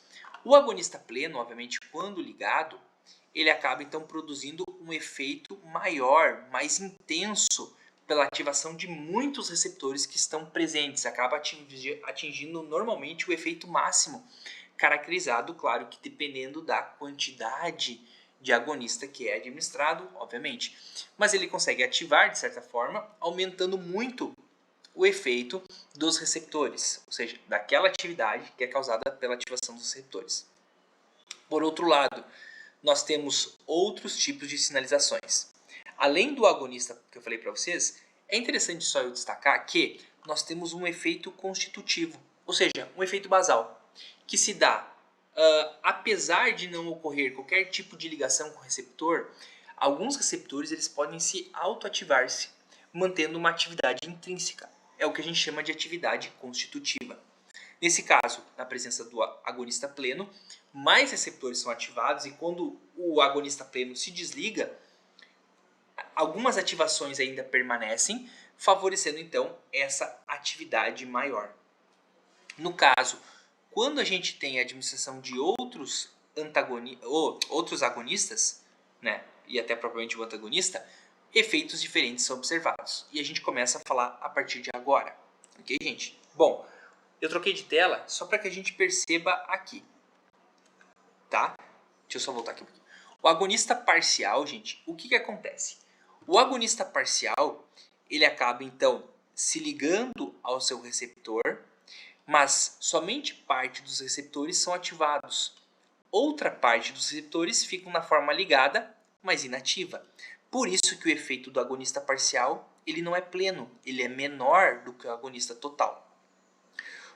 O agonista pleno, obviamente, quando ligado, ele acaba então produzindo um efeito maior, mais intenso, pela ativação de muitos receptores que estão presentes, acaba atingindo normalmente o efeito máximo, caracterizado, claro, que dependendo da quantidade de agonista que é administrado, obviamente. Mas ele consegue ativar, de certa forma, aumentando muito o efeito dos receptores, ou seja, daquela atividade que é causada pela ativação dos receptores. Por outro lado, nós temos outros tipos de sinalizações. Além do agonista que eu falei para vocês, é interessante só eu destacar que nós temos um efeito constitutivo, ou seja, um efeito basal, que se dá apesar de não ocorrer qualquer tipo de ligação com o receptor, alguns receptores eles podem se autoativar-se, mantendo uma atividade intrínseca. É o que a gente chama de atividade constitutiva. Nesse caso, na presença do agonista pleno, mais receptores são ativados e quando o agonista pleno se desliga, algumas ativações ainda permanecem, favorecendo então essa atividade maior. No caso, quando a gente tem a administração de outros agonistas, né, e até propriamente o antagonista, efeitos diferentes são observados. E a gente começa a falar a partir de agora. Ok, gente? Bom, eu troquei de tela só para que a gente perceba aqui. Tá? Deixa eu só voltar aqui um pouquinho. O agonista parcial, gente, o que acontece? O agonista parcial, ele acaba então se ligando ao seu receptor, mas somente parte dos receptores são ativados. Outra parte dos receptores ficam na forma ligada, mas inativa. Por isso que o efeito do agonista parcial ele não é pleno, ele é menor do que o agonista total.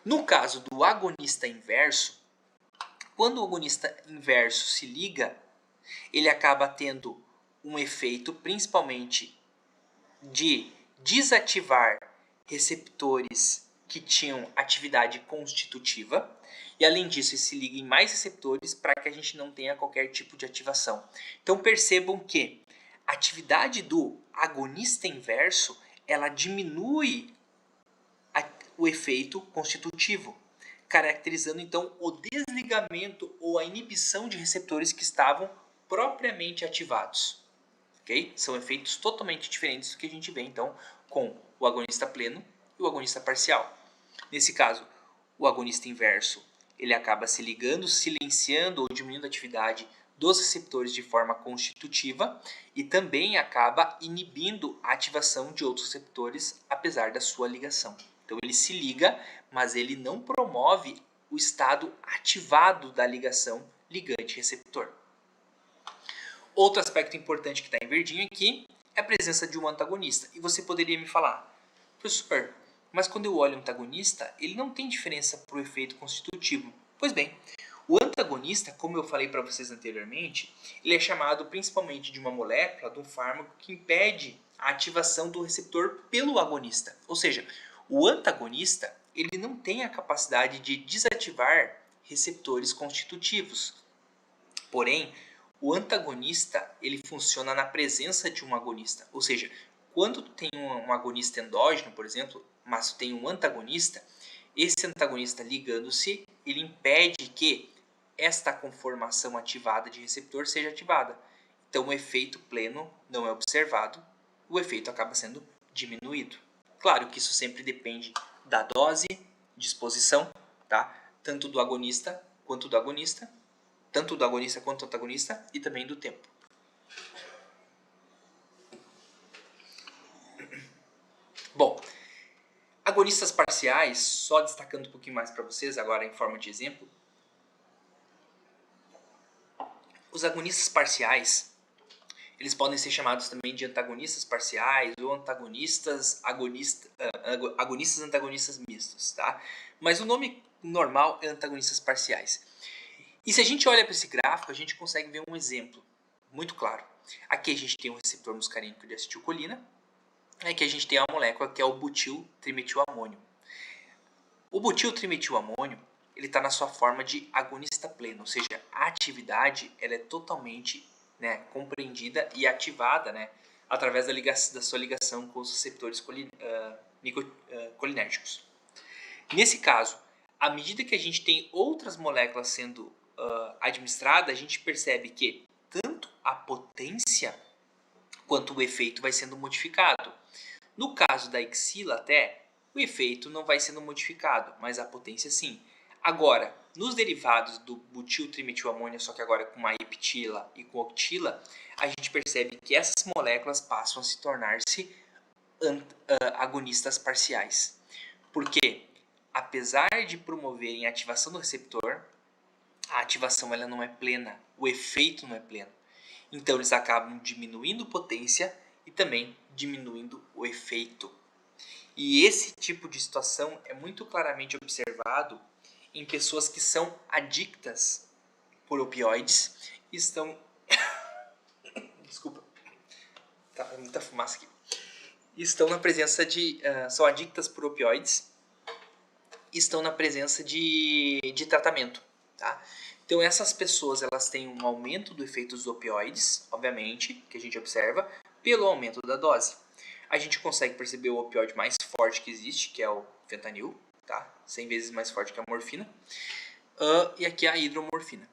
No caso do agonista inverso, quando o agonista inverso se liga, ele acaba tendo um efeito principalmente de desativar receptores que tinham atividade constitutiva e além disso ele se liga em mais receptores para que a gente não tenha qualquer tipo de ativação. Então percebam que a atividade do agonista inverso ela diminui o efeito constitutivo, caracterizando então o desligamento ou a inibição de receptores que estavam propriamente ativados. Okay? São efeitos totalmente diferentes do que a gente vê então com o agonista pleno e o agonista parcial. Nesse caso, o agonista inverso ele acaba se ligando, silenciando ou diminuindo a atividade dos receptores de forma constitutiva e também acaba inibindo a ativação de outros receptores apesar da sua ligação. Então ele se liga, mas ele não promove o estado ativado da ligação ligante-receptor. Outro aspecto importante que está em verdinho aqui é a presença de um antagonista. E você poderia me falar, professor, mas quando eu olho o antagonista, ele não tem diferença para o efeito constitutivo. Pois bem, o antagonista, como eu falei para vocês anteriormente, ele é chamado principalmente de uma molécula, de um fármaco que impede a ativação do receptor pelo agonista. Ou seja, o antagonista ele não tem a capacidade de desativar receptores constitutivos. Porém, o antagonista ele funciona na presença de um agonista. Ou seja, quando tem um agonista endógeno, por exemplo, mas tem um antagonista, esse antagonista ligando-se, ele impede que esta conformação ativada de receptor seja ativada. Então o efeito pleno não é observado, o efeito acaba sendo diminuído. Claro que isso sempre depende da dose, disposição, tá? Tanto do agonista quanto do agonista, tanto do agonista quanto do antagonista e também do tempo. Bom, agonistas parciais, só destacando um pouquinho mais para vocês agora em forma de exemplo. Os agonistas parciais, eles podem ser chamados também de antagonistas parciais ou agonistas antagonistas mistos, tá? Mas o nome normal é antagonistas parciais. E se a gente olha para esse gráfico, a gente consegue ver um exemplo muito claro. Aqui a gente tem um receptor muscarínico de acetilcolina, aqui a gente tem uma molécula que é o butil-trimetilamônio. O butil-trimetilamônio ele está na sua forma de agonista pleno, ou seja, a atividade ela é totalmente compreendida e ativada através da sua ligação com os receptores colinérgicos. Nesse caso, à medida que a gente tem outras moléculas sendo administradas, a gente percebe que tanto a potência quanto o efeito vai sendo modificado. No caso da Xila até, o efeito não vai sendo modificado, mas a potência sim. Agora, nos derivados do butil-trimetilamônio, só que agora com a epitila e com octila, a gente percebe que essas moléculas passam a se tornar-se agonistas parciais. Porque, apesar de promoverem a ativação do receptor, a ativação ela não é plena, o efeito não é pleno. Então eles acabam diminuindo potência e também diminuindo o efeito. E esse tipo de situação é muito claramente observado em pessoas que são adictas por opioides e estão... Desculpa, tá muita fumaça aqui. Estão na presença de... são adictas por opioides e estão na presença de tratamento, tá? Então essas pessoas elas têm um aumento do efeito dos opioides, obviamente, que a gente observa, pelo aumento da dose. A gente consegue perceber o opioide mais forte que existe, que é o fentanil, tá? 100 vezes mais forte que a morfina. E aqui a hidromorfina.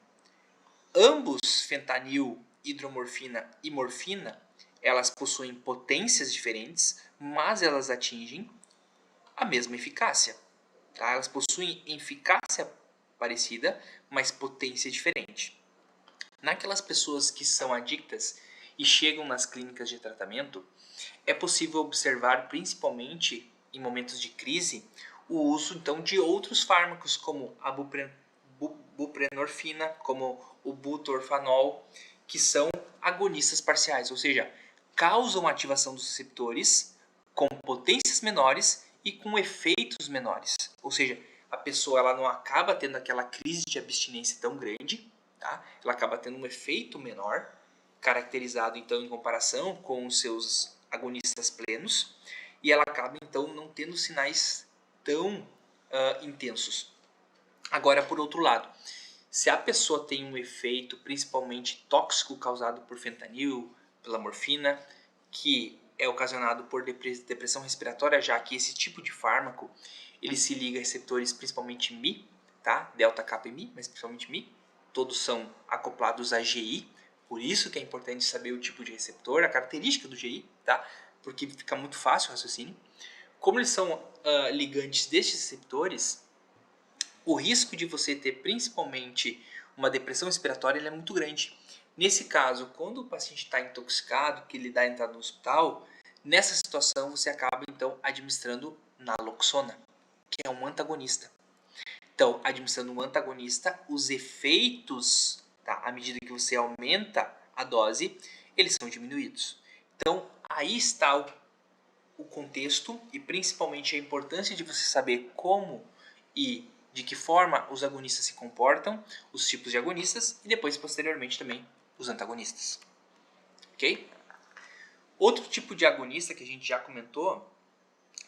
Ambos, fentanil, hidromorfina e morfina, elas possuem potências diferentes, mas elas atingem a mesma eficácia. Tá? Elas possuem eficácia parecida, mas potência diferente. Naquelas pessoas que são adictas e chegam nas clínicas de tratamento, é possível observar, principalmente em momentos de crise, o uso então de outros fármacos, como a buprenorfina, como o butorfanol, que são agonistas parciais, ou seja, causam ativação dos receptores com potências menores e com efeitos menores. Ou seja, a pessoa ela não acaba tendo aquela crise de abstinência tão grande, tá? Ela acaba tendo um efeito menor, caracterizado então em comparação com os seus agonistas plenos, e ela acaba então não tendo sinais tão intensos. Agora, por outro lado, se a pessoa tem um efeito principalmente tóxico causado por fentanil, pela morfina, que é ocasionado por depressão respiratória, já que esse tipo de fármaco ele se liga a receptores principalmente Mi, tá? Delta, kappa e Mi, mas principalmente Mi. Todos são acoplados a GI, por isso que é importante saber o tipo de receptor, a característica do GI, tá? Porque fica muito fácil o raciocínio. Como eles são ligantes destes receptores, o risco de você ter principalmente uma depressão respiratória ele é muito grande. Nesse caso, quando o paciente está intoxicado, que ele dá entrada no hospital, nessa situação você acaba então administrando naloxona, que é um antagonista. Então, administrando um antagonista, os efeitos, tá, à medida que você aumenta a dose, eles são diminuídos. Então, aí está o contexto e principalmente a importância de você saber como e de que forma os agonistas se comportam, os tipos de agonistas e depois, posteriormente, também os antagonistas. Ok? Outro tipo de agonista que a gente já comentou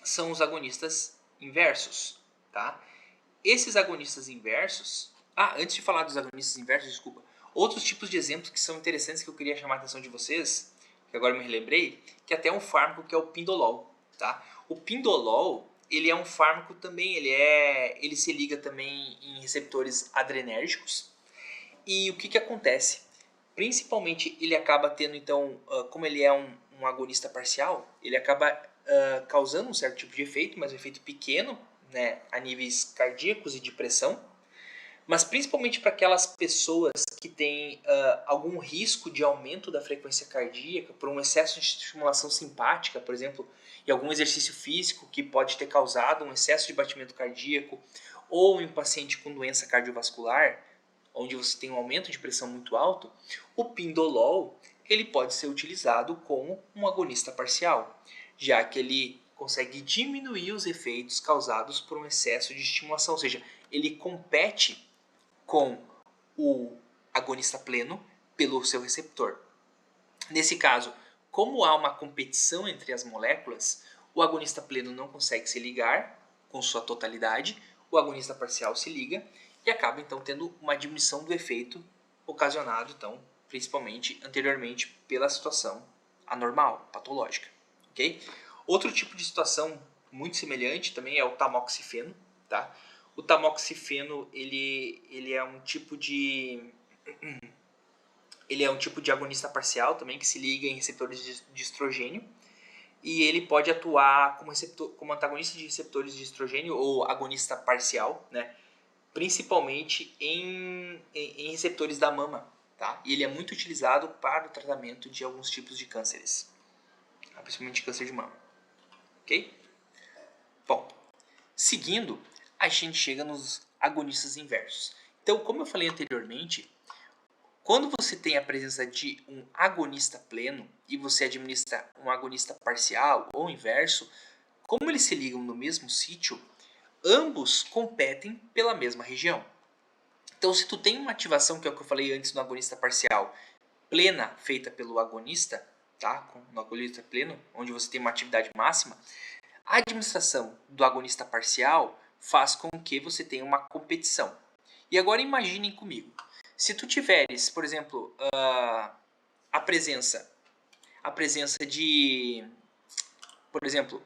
são os agonistas inversos. Tá? Esses agonistas inversos... antes de falar dos agonistas inversos, desculpa. Outros tipos de exemplos que são interessantes que eu queria chamar a atenção de vocês, que agora eu me relembrei, que até um fármaco que é o Pindolol. Tá? O Pindolol, ele é um fármaco também, ele se liga também em receptores adrenérgicos. E o que acontece? Principalmente ele acaba tendo, então, como ele é um agonista parcial, ele acaba causando um certo tipo de efeito, mas um efeito pequeno, né, a níveis cardíacos e de pressão, mas principalmente para aquelas pessoas que têm algum risco de aumento da frequência cardíaca por um excesso de estimulação simpática, por exemplo, e algum exercício físico que pode ter causado um excesso de batimento cardíaco, ou em um paciente com doença cardiovascular, onde você tem um aumento de pressão muito alto, o Pindolol ele pode ser utilizado como um agonista parcial, já que ele consegue diminuir os efeitos causados por um excesso de estimulação, ou seja, ele compete com o agonista pleno pelo seu receptor. Nesse caso, como há uma competição entre as moléculas, o agonista pleno não consegue se ligar com sua totalidade, o agonista parcial se liga e acaba então tendo uma diminuição do efeito ocasionado, então, principalmente anteriormente pela situação anormal, patológica. Okay? Outro tipo de situação muito semelhante também é o tamoxifeno. Tá? O tamoxifeno ele é um tipo de agonista parcial também que se liga em receptores de estrogênio e ele pode atuar como antagonista de receptores de estrogênio ou agonista parcial, né? Principalmente em receptores da mama. Tá? E ele é muito utilizado para o tratamento de alguns tipos de cânceres, principalmente câncer de mama. ok? Bom, seguindo, a gente chega nos agonistas inversos. Então, como eu falei anteriormente, quando você tem a presença de um agonista pleno e você administra um agonista parcial ou inverso, como eles se ligam no mesmo sítio, ambos competem pela mesma região. Então, se tu tem uma ativação, que é o que eu falei antes no agonista parcial, plena feita pelo agonista, tá? No agonista pleno, onde você tem uma atividade máxima, a administração do agonista parcial faz com que você tenha uma competição. E agora imaginem comigo, se tu tiveres, por exemplo, a presença de, por exemplo,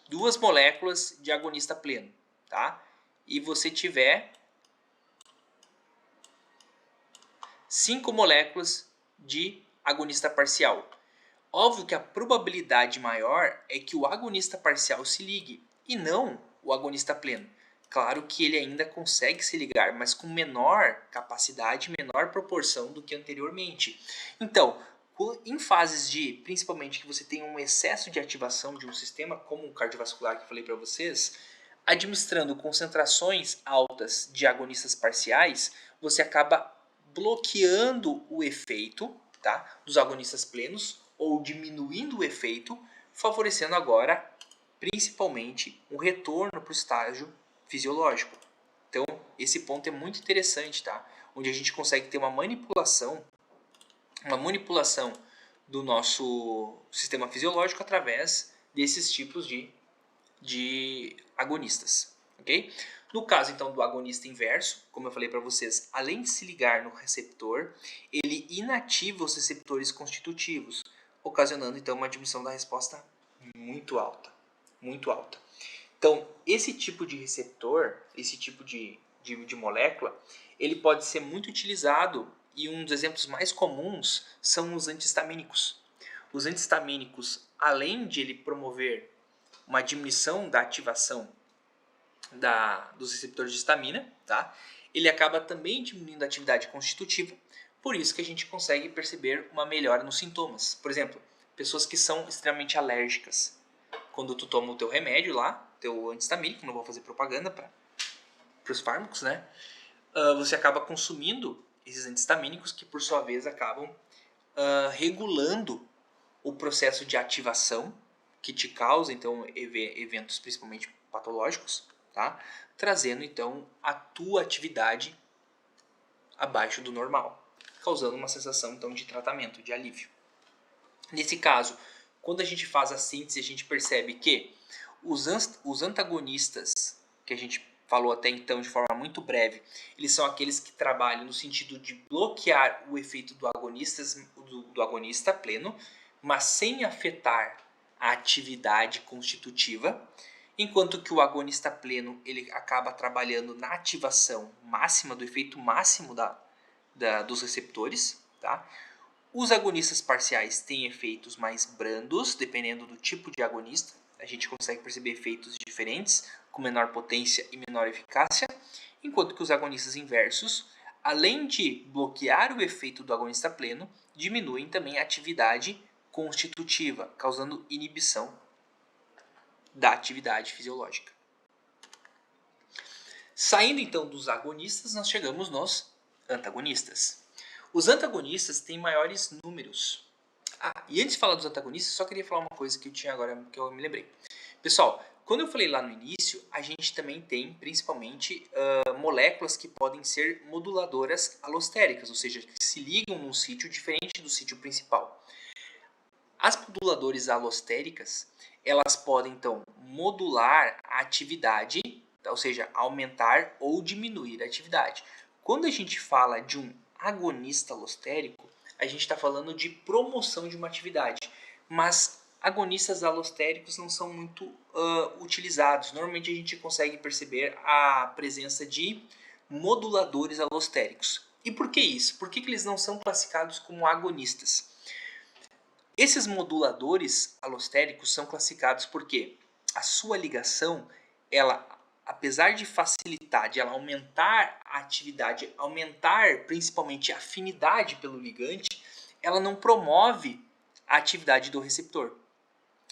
duas moléculas de agonista pleno, tá? E você tiver 5 moléculas de agonista parcial. Óbvio que a probabilidade maior é que o agonista parcial se ligue e não o agonista pleno. Claro que ele ainda consegue se ligar, mas com menor capacidade, menor proporção do que anteriormente. Então, em fases de, principalmente, que você tem um excesso de ativação de um sistema, como o cardiovascular que eu falei para vocês, administrando concentrações altas de agonistas parciais, você acaba bloqueando o efeito, tá, dos agonistas plenos ou diminuindo o efeito, favorecendo agora, principalmente, um retorno para o estágio fisiológico. Então, esse ponto é muito interessante, tá? Onde a gente consegue ter uma manipulação do nosso sistema fisiológico através desses tipos de agonistas, ok? No caso, então, do agonista inverso, como eu falei para vocês, além de se ligar no receptor, ele inativa os receptores constitutivos, ocasionando, então, uma diminuição da resposta muito alta, muito alta. Então, esse tipo de receptor, esse tipo de molécula, ele pode ser muito utilizado e um dos exemplos mais comuns são os antihistamínicos. Os antihistamínicos, além de ele promover uma diminuição da ativação dos receptores de histamina, tá? Ele acaba também diminuindo a atividade constitutiva, por isso que a gente consegue perceber uma melhora nos sintomas. Por exemplo, pessoas que são extremamente alérgicas. Quando tu toma o teu remédio lá, teu antihistamínico, não vou fazer propaganda para os fármacos, né? Você acaba consumindo esses antihistamínicos que, por sua vez, acabam regulando o processo de ativação que te causa, então, eventos principalmente patológicos, tá? Trazendo, então, a tua atividade abaixo do normal, causando uma sensação, então, de tratamento, de alívio. Nesse caso, quando a gente faz a síntese, a gente percebe que os antagonistas, que a gente falou até então de forma muito breve, eles são aqueles que trabalham no sentido de bloquear o efeito do agonista pleno, mas sem afetar a atividade constitutiva, enquanto que o agonista pleno ele acaba trabalhando na ativação máxima, do efeito máximo dos receptores, tá? Os agonistas parciais têm efeitos mais brandos, dependendo do tipo de agonista. A gente consegue perceber efeitos diferentes, com menor potência e menor eficácia, enquanto que os agonistas inversos, além de bloquear o efeito do agonista pleno, diminuem também a atividade constitutiva, causando inibição da atividade fisiológica. Saindo então dos agonistas, nós chegamos nos antagonistas. Os antagonistas têm maiores números. E antes de falar dos antagonistas, só queria falar uma coisa que eu tinha agora, que eu me lembrei. Pessoal, quando eu falei lá no início, a gente também tem principalmente moléculas que podem ser moduladoras alostéricas, ou seja, que se ligam num sítio diferente do sítio principal. As moduladoras alostéricas, elas podem então modular a atividade, ou seja, aumentar ou diminuir a atividade. Quando a gente fala de um agonista alostérico, a gente está falando de promoção de uma atividade, mas agonistas alostéricos não são muito utilizados. Normalmente a gente consegue perceber a presença de moduladores alostéricos. E por que isso? Por que eles não são classificados como agonistas? Esses moduladores alostéricos são classificados porque a sua ligação, ela, apesar de facilitar, de ela aumentar a atividade, aumentar principalmente a afinidade pelo ligante, ela não promove a atividade do receptor.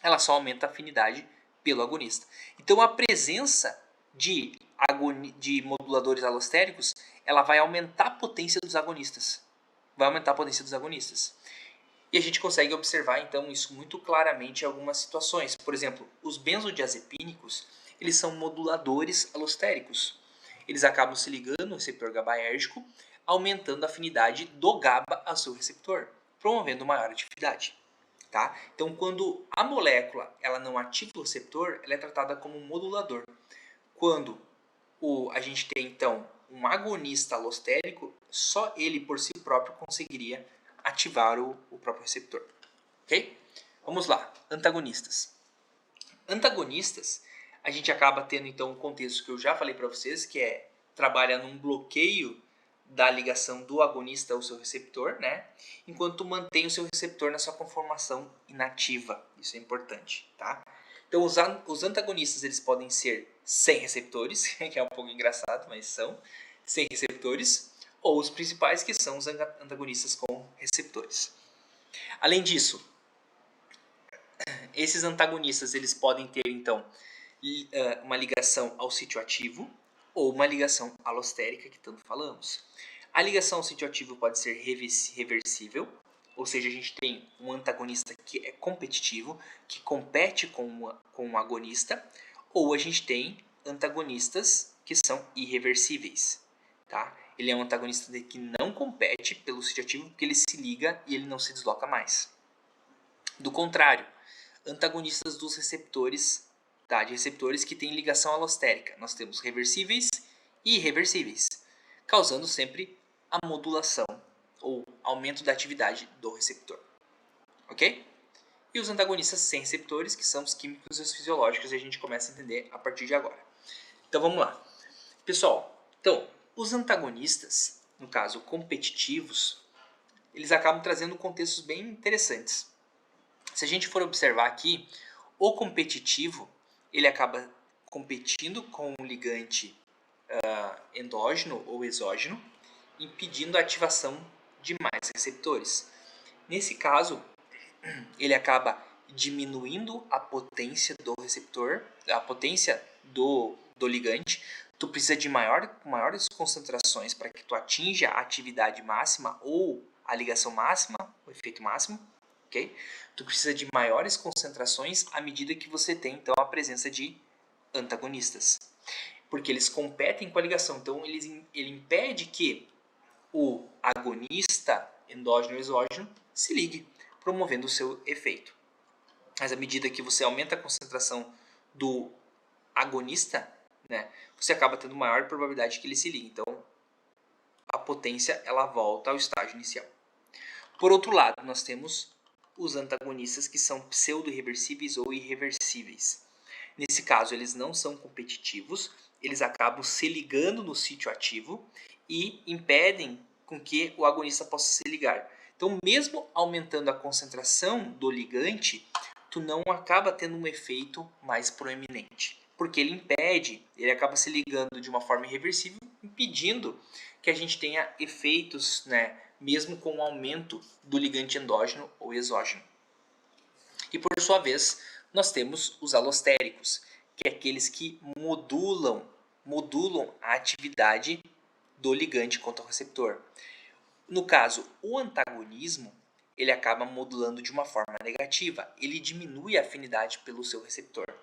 ela só aumenta a afinidade pelo agonista. Então a presença de moduladores alostéricos, ela vai aumentar a potência dos agonistas. Vai aumentar a potência dos agonistas. E a gente consegue observar, então, isso muito claramente em algumas situações. Por exemplo, os benzodiazepínicos, eles são moduladores alostéricos. Eles acabam se ligando no receptor GABAérgico, aumentando a afinidade do GABA ao seu receptor, promovendo maior atividade. Tá? Então, quando a molécula ela não ativa o receptor, ela é tratada como um modulador. Quando a gente tem, então, um agonista alostérico, só ele por si próprio conseguiria ativar o próprio receptor. Ok? Vamos lá. Antagonistas. Antagonistas, a gente acaba tendo, então, um contexto que eu já falei para vocês, que é trabalha num bloqueio da ligação do agonista ao seu receptor, né? Enquanto mantém o seu receptor na sua conformação inativa. Isso é importante, tá? Então, os antagonistas eles podem ser sem receptores, que é um pouco engraçado, mas são sem receptores, ou os principais, que são os antagonistas com receptores. Além disso, esses antagonistas eles podem ter, então, uma ligação ao sítio ativo ou uma ligação alostérica, que tanto falamos. A ligação ao sítio ativo pode ser reversível, ou seja, a gente tem um antagonista que é competitivo, que compete com um agonista, ou a gente tem antagonistas que são irreversíveis. Tá? Ele é um antagonista que não compete pelo sítio ativo, porque ele se liga e ele não se desloca mais. Do contrário, antagonistas dos receptores, tá? De receptores que têm ligação alostérica. Nós temos reversíveis e irreversíveis, causando sempre a modulação ou aumento da atividade do receptor. Ok? E os antagonistas sem receptores, que são os químicos e os fisiológicos, e a gente começa a entender a partir de agora. Então vamos lá. Pessoal, então, os antagonistas, no caso competitivos, eles acabam trazendo contextos bem interessantes. Se a gente for observar aqui, o competitivo, ele acaba competindo com um ligante endógeno ou exógeno, impedindo a ativação de mais receptores. Nesse caso, ele acaba diminuindo a potência do receptor, a potência do ligante. Tu precisa de maiores concentrações para que tu atinja a atividade máxima ou a ligação máxima, o efeito máximo. Okay? Tu precisa de maiores concentrações à medida que você tem, então, a presença de antagonistas. Porque eles competem com a ligação. Então, ele impede que o agonista endógeno ou exógeno se ligue, promovendo o seu efeito. Mas à medida que você aumenta a concentração do agonista, né, você acaba tendo maior probabilidade que ele se ligue. Então, a potência ela volta ao estágio inicial. Por outro lado, nós temos os antagonistas que são pseudo-irreversíveis ou irreversíveis. Nesse caso, eles não são competitivos, eles acabam se ligando no sítio ativo e impedem com que o agonista possa se ligar. Então, mesmo aumentando a concentração do ligante, tu não acaba tendo um efeito mais proeminente, porque ele acaba se ligando de uma forma irreversível, impedindo que a gente tenha efeitos, né, mesmo com o aumento do ligante endógeno ou exógeno. E por sua vez, nós temos os alostéricos, que é aqueles que modulam a atividade do ligante contra o receptor. No caso, o antagonismo, ele acaba modulando de uma forma negativa. Ele diminui a afinidade pelo seu receptor.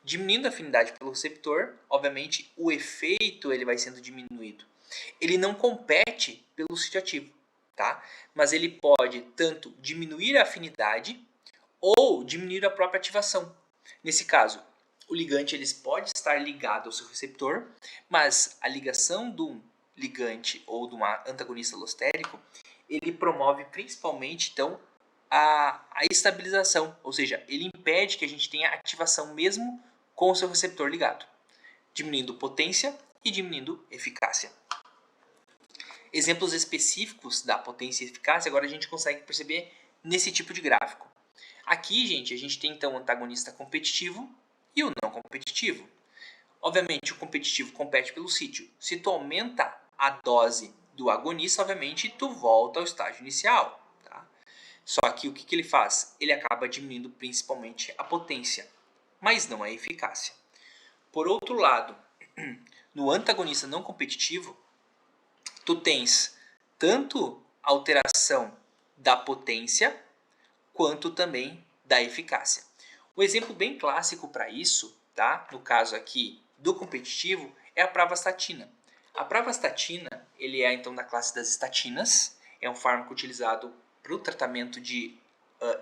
Diminuindo a afinidade pelo receptor, obviamente, o efeito ele vai sendo diminuído. Ele não compete pelo sítio ativo, tá? Mas ele pode tanto diminuir a afinidade ou diminuir a própria ativação. Nesse caso, o ligante ele pode estar ligado ao seu receptor, mas a ligação do ligante ou de um antagonista alostérico, ele promove principalmente então a estabilização, ou seja, ele impede que a gente tenha ativação mesmo com o seu receptor ligado, diminuindo potência e diminuindo eficácia. Exemplos específicos da potência e eficácia agora a gente consegue perceber nesse tipo de gráfico. Aqui, gente, a gente tem então o antagonista competitivo e o não competitivo. Obviamente, o competitivo compete pelo sítio. Se tu aumenta a dose do agonista, obviamente, tu volta ao estágio inicial. Tá? Só que o que ele faz? Ele acaba diminuindo principalmente a potência, mas não a eficácia. Por outro lado, no antagonista não competitivo, tu tens tanto alteração da potência quanto também da eficácia. Um exemplo bem clássico para isso, tá? No caso aqui do competitivo, é a pravastatina. A pravastatina, ele é então da classe das estatinas, é um fármaco utilizado para o tratamento de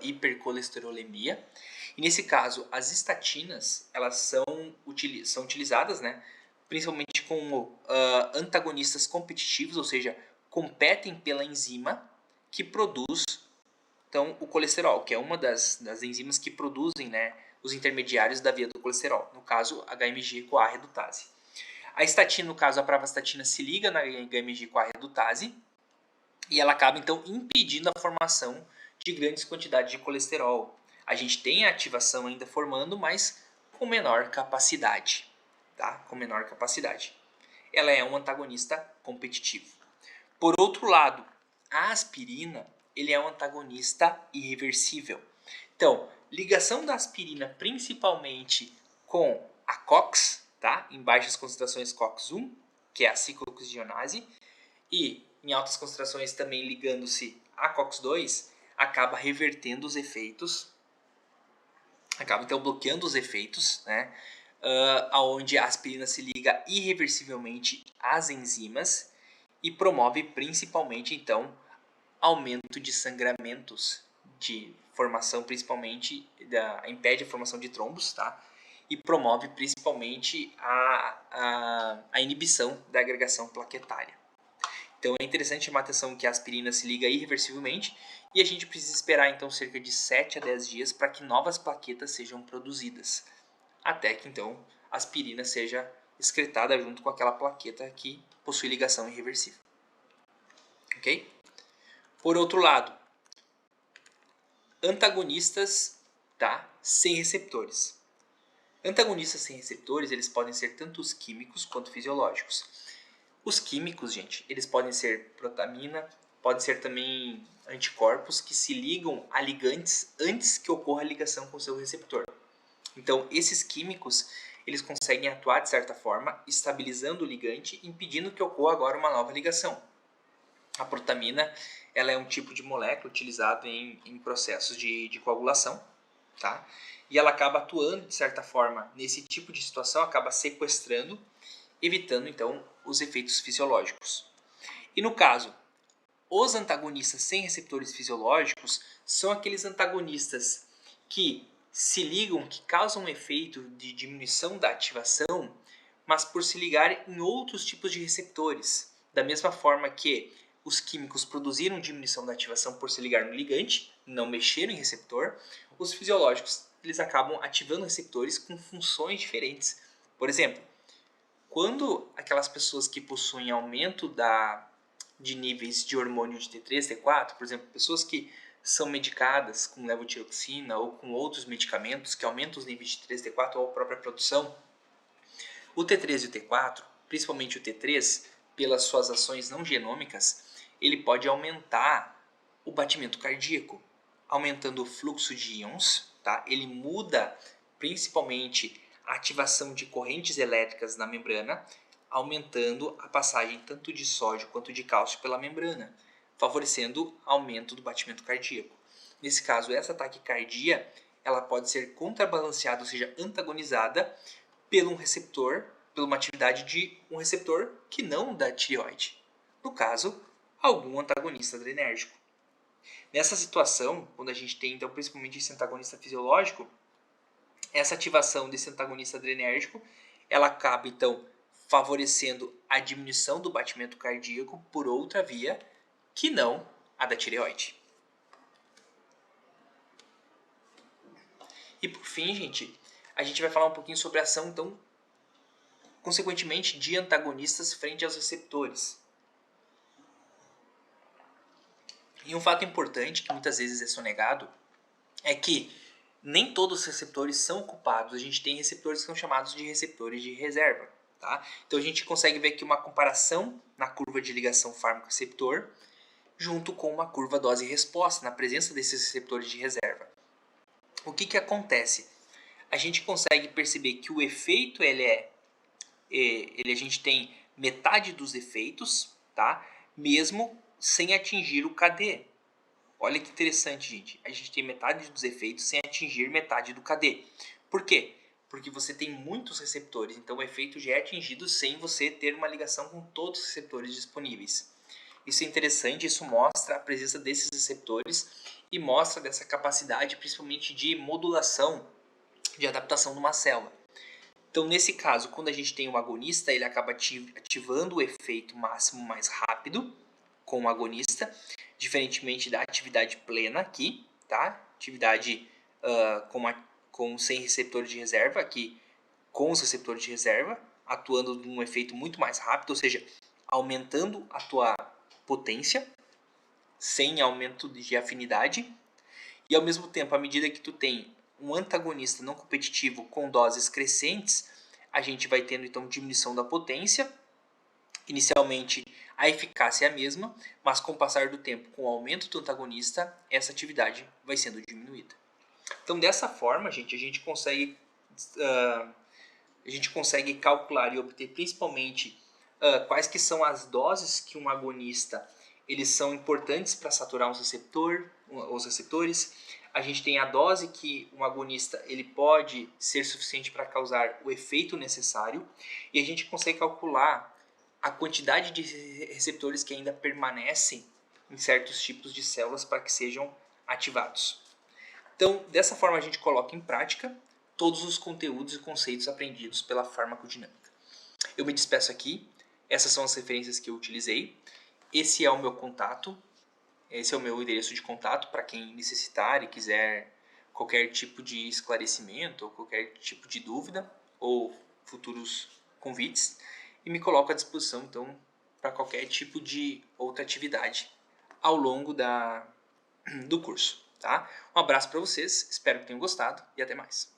hipercolesterolemia. E nesse caso, as estatinas, elas são utilizadas, né, principalmente como antagonistas competitivos, ou seja, competem pela enzima que produz então, o colesterol, que é uma das enzimas que produzem, né, os intermediários da via do colesterol, no caso, HMG-CoA redutase. A estatina, no caso, a pravastatina se liga na HMG-CoA redutase e ela acaba, então, impedindo a formação de grandes quantidades de colesterol. A gente tem a ativação ainda formando, mas com menor capacidade, tá? Com menor capacidade. Ela é um antagonista competitivo. Por outro lado, a aspirina, ele é um antagonista irreversível. Então, ligação da aspirina principalmente com a COX, tá? Em baixas concentrações COX-1, que é a ciclooxigenase, e em altas concentrações também ligando-se a COX-2, acaba revertendo os efeitos, acaba então bloqueando os efeitos, né? Onde a aspirina se liga irreversivelmente às enzimas e promove principalmente então aumento de sangramentos, de formação principalmente, impede a formação de trombos, tá? E promove principalmente a inibição da agregação plaquetária. Então é interessante chamar a atenção que a aspirina se liga irreversivelmente e a gente precisa esperar então cerca de 7 a 10 dias para que novas plaquetas sejam produzidas, até que então a aspirina seja excretada junto com aquela plaqueta que possui ligação irreversível. Ok? Por outro lado, antagonistas, tá, sem receptores. Antagonistas sem receptores, eles podem ser tanto os químicos quanto fisiológicos. Os químicos, gente, eles podem ser protamina, podem ser também anticorpos que se ligam a ligantes antes que ocorra a ligação com o seu receptor. Então, esses químicos, eles conseguem atuar de certa forma, estabilizando o ligante, impedindo que ocorra agora uma nova ligação. A protamina, ela é um tipo de molécula utilizado em processos de coagulação, tá? E ela acaba atuando de certa forma nesse tipo de situação, acaba sequestrando, evitando então os efeitos fisiológicos. E no caso, os antagonistas sem receptores fisiológicos são aqueles antagonistas que se ligam, que causam um efeito de diminuição da ativação, mas por se ligar em outros tipos de receptores. Da mesma forma que os químicos produziram diminuição da ativação por se ligar no ligante, não mexeram em receptor, os fisiológicos eles acabam ativando receptores com funções diferentes. Por exemplo, quando aquelas pessoas que possuem aumento de níveis de hormônio de T3, T4, por exemplo, pessoas que são medicadas com levotiroxina ou com outros medicamentos que aumentam os níveis de T3, T4 ou a própria produção, o T3 e o T4, principalmente o T3, pelas suas ações não genômicas, ele pode aumentar o batimento cardíaco, aumentando o fluxo de íons, tá? Ele muda principalmente a ativação de correntes elétricas na membrana, aumentando a passagem tanto de sódio quanto de cálcio pela membrana, favorecendo aumento do batimento cardíaco. Nesse caso, essa taquicardia ela pode ser contrabalanceada, ou seja, antagonizada pelo receptor, pela uma atividade de um receptor que não da tireoide. No caso, algum antagonista adrenérgico. Nessa situação, quando a gente tem então principalmente esse antagonista fisiológico, essa ativação desse antagonista adrenérgico, ela acaba então favorecendo a diminuição do batimento cardíaco por outra via que não a da tireoide. E por fim, gente, a gente vai falar um pouquinho sobre a ação, então, consequentemente, de antagonistas frente aos receptores. E um fato importante, que muitas vezes é sonegado, é que nem todos os receptores são ocupados. A gente tem receptores que são chamados de receptores de reserva. Tá? Então a gente consegue ver aqui uma comparação na curva de ligação fármaco-receptor, junto com uma curva dose-resposta, na presença desses receptores de reserva. O que acontece? A gente consegue perceber que o efeito a gente tem metade dos efeitos, tá? Mesmo sem atingir o KD. Olha que interessante, gente. A gente tem metade dos efeitos sem atingir metade do KD. Por quê? Porque você tem muitos receptores, então o efeito já é atingido sem você ter uma ligação com todos os receptores disponíveis. Isso é interessante, isso mostra a presença desses receptores e mostra dessa capacidade, principalmente de modulação, de adaptação de uma célula. Então, nesse caso, quando a gente tem um agonista, ele acaba ativando o efeito máximo mais rápido com o agonista, diferentemente da atividade plena aqui, tá? Atividade sem receptores de reserva, aqui com os receptores de reserva, atuando num efeito muito mais rápido, ou seja, aumentando a tua potência, sem aumento de afinidade, e ao mesmo tempo, à medida que tu tem um antagonista não competitivo com doses crescentes, a gente vai tendo então diminuição da potência. Inicialmente a eficácia é a mesma, mas com o passar do tempo, com o aumento do antagonista, essa atividade vai sendo diminuída. Então dessa forma, gente, a gente consegue calcular e obter principalmente quais que são as doses que um agonista eles são importantes para saturar os receptores. A gente tem a dose que um agonista ele pode ser suficiente para causar o efeito necessário e a gente consegue calcular a quantidade de receptores que ainda permanecem em certos tipos de células para que sejam ativados. Então, dessa forma a gente coloca em prática todos os conteúdos e conceitos aprendidos pela farmacodinâmica. Eu me despeço aqui. Essas são as referências que eu utilizei. Esse é o meu contato. Esse é o meu endereço de contato para quem necessitar e quiser qualquer tipo de esclarecimento ou qualquer tipo de dúvida ou futuros convites. E me coloco à disposição, então, para qualquer tipo de outra atividade ao longo do curso. Tá? Um abraço para vocês, espero que tenham gostado e até mais.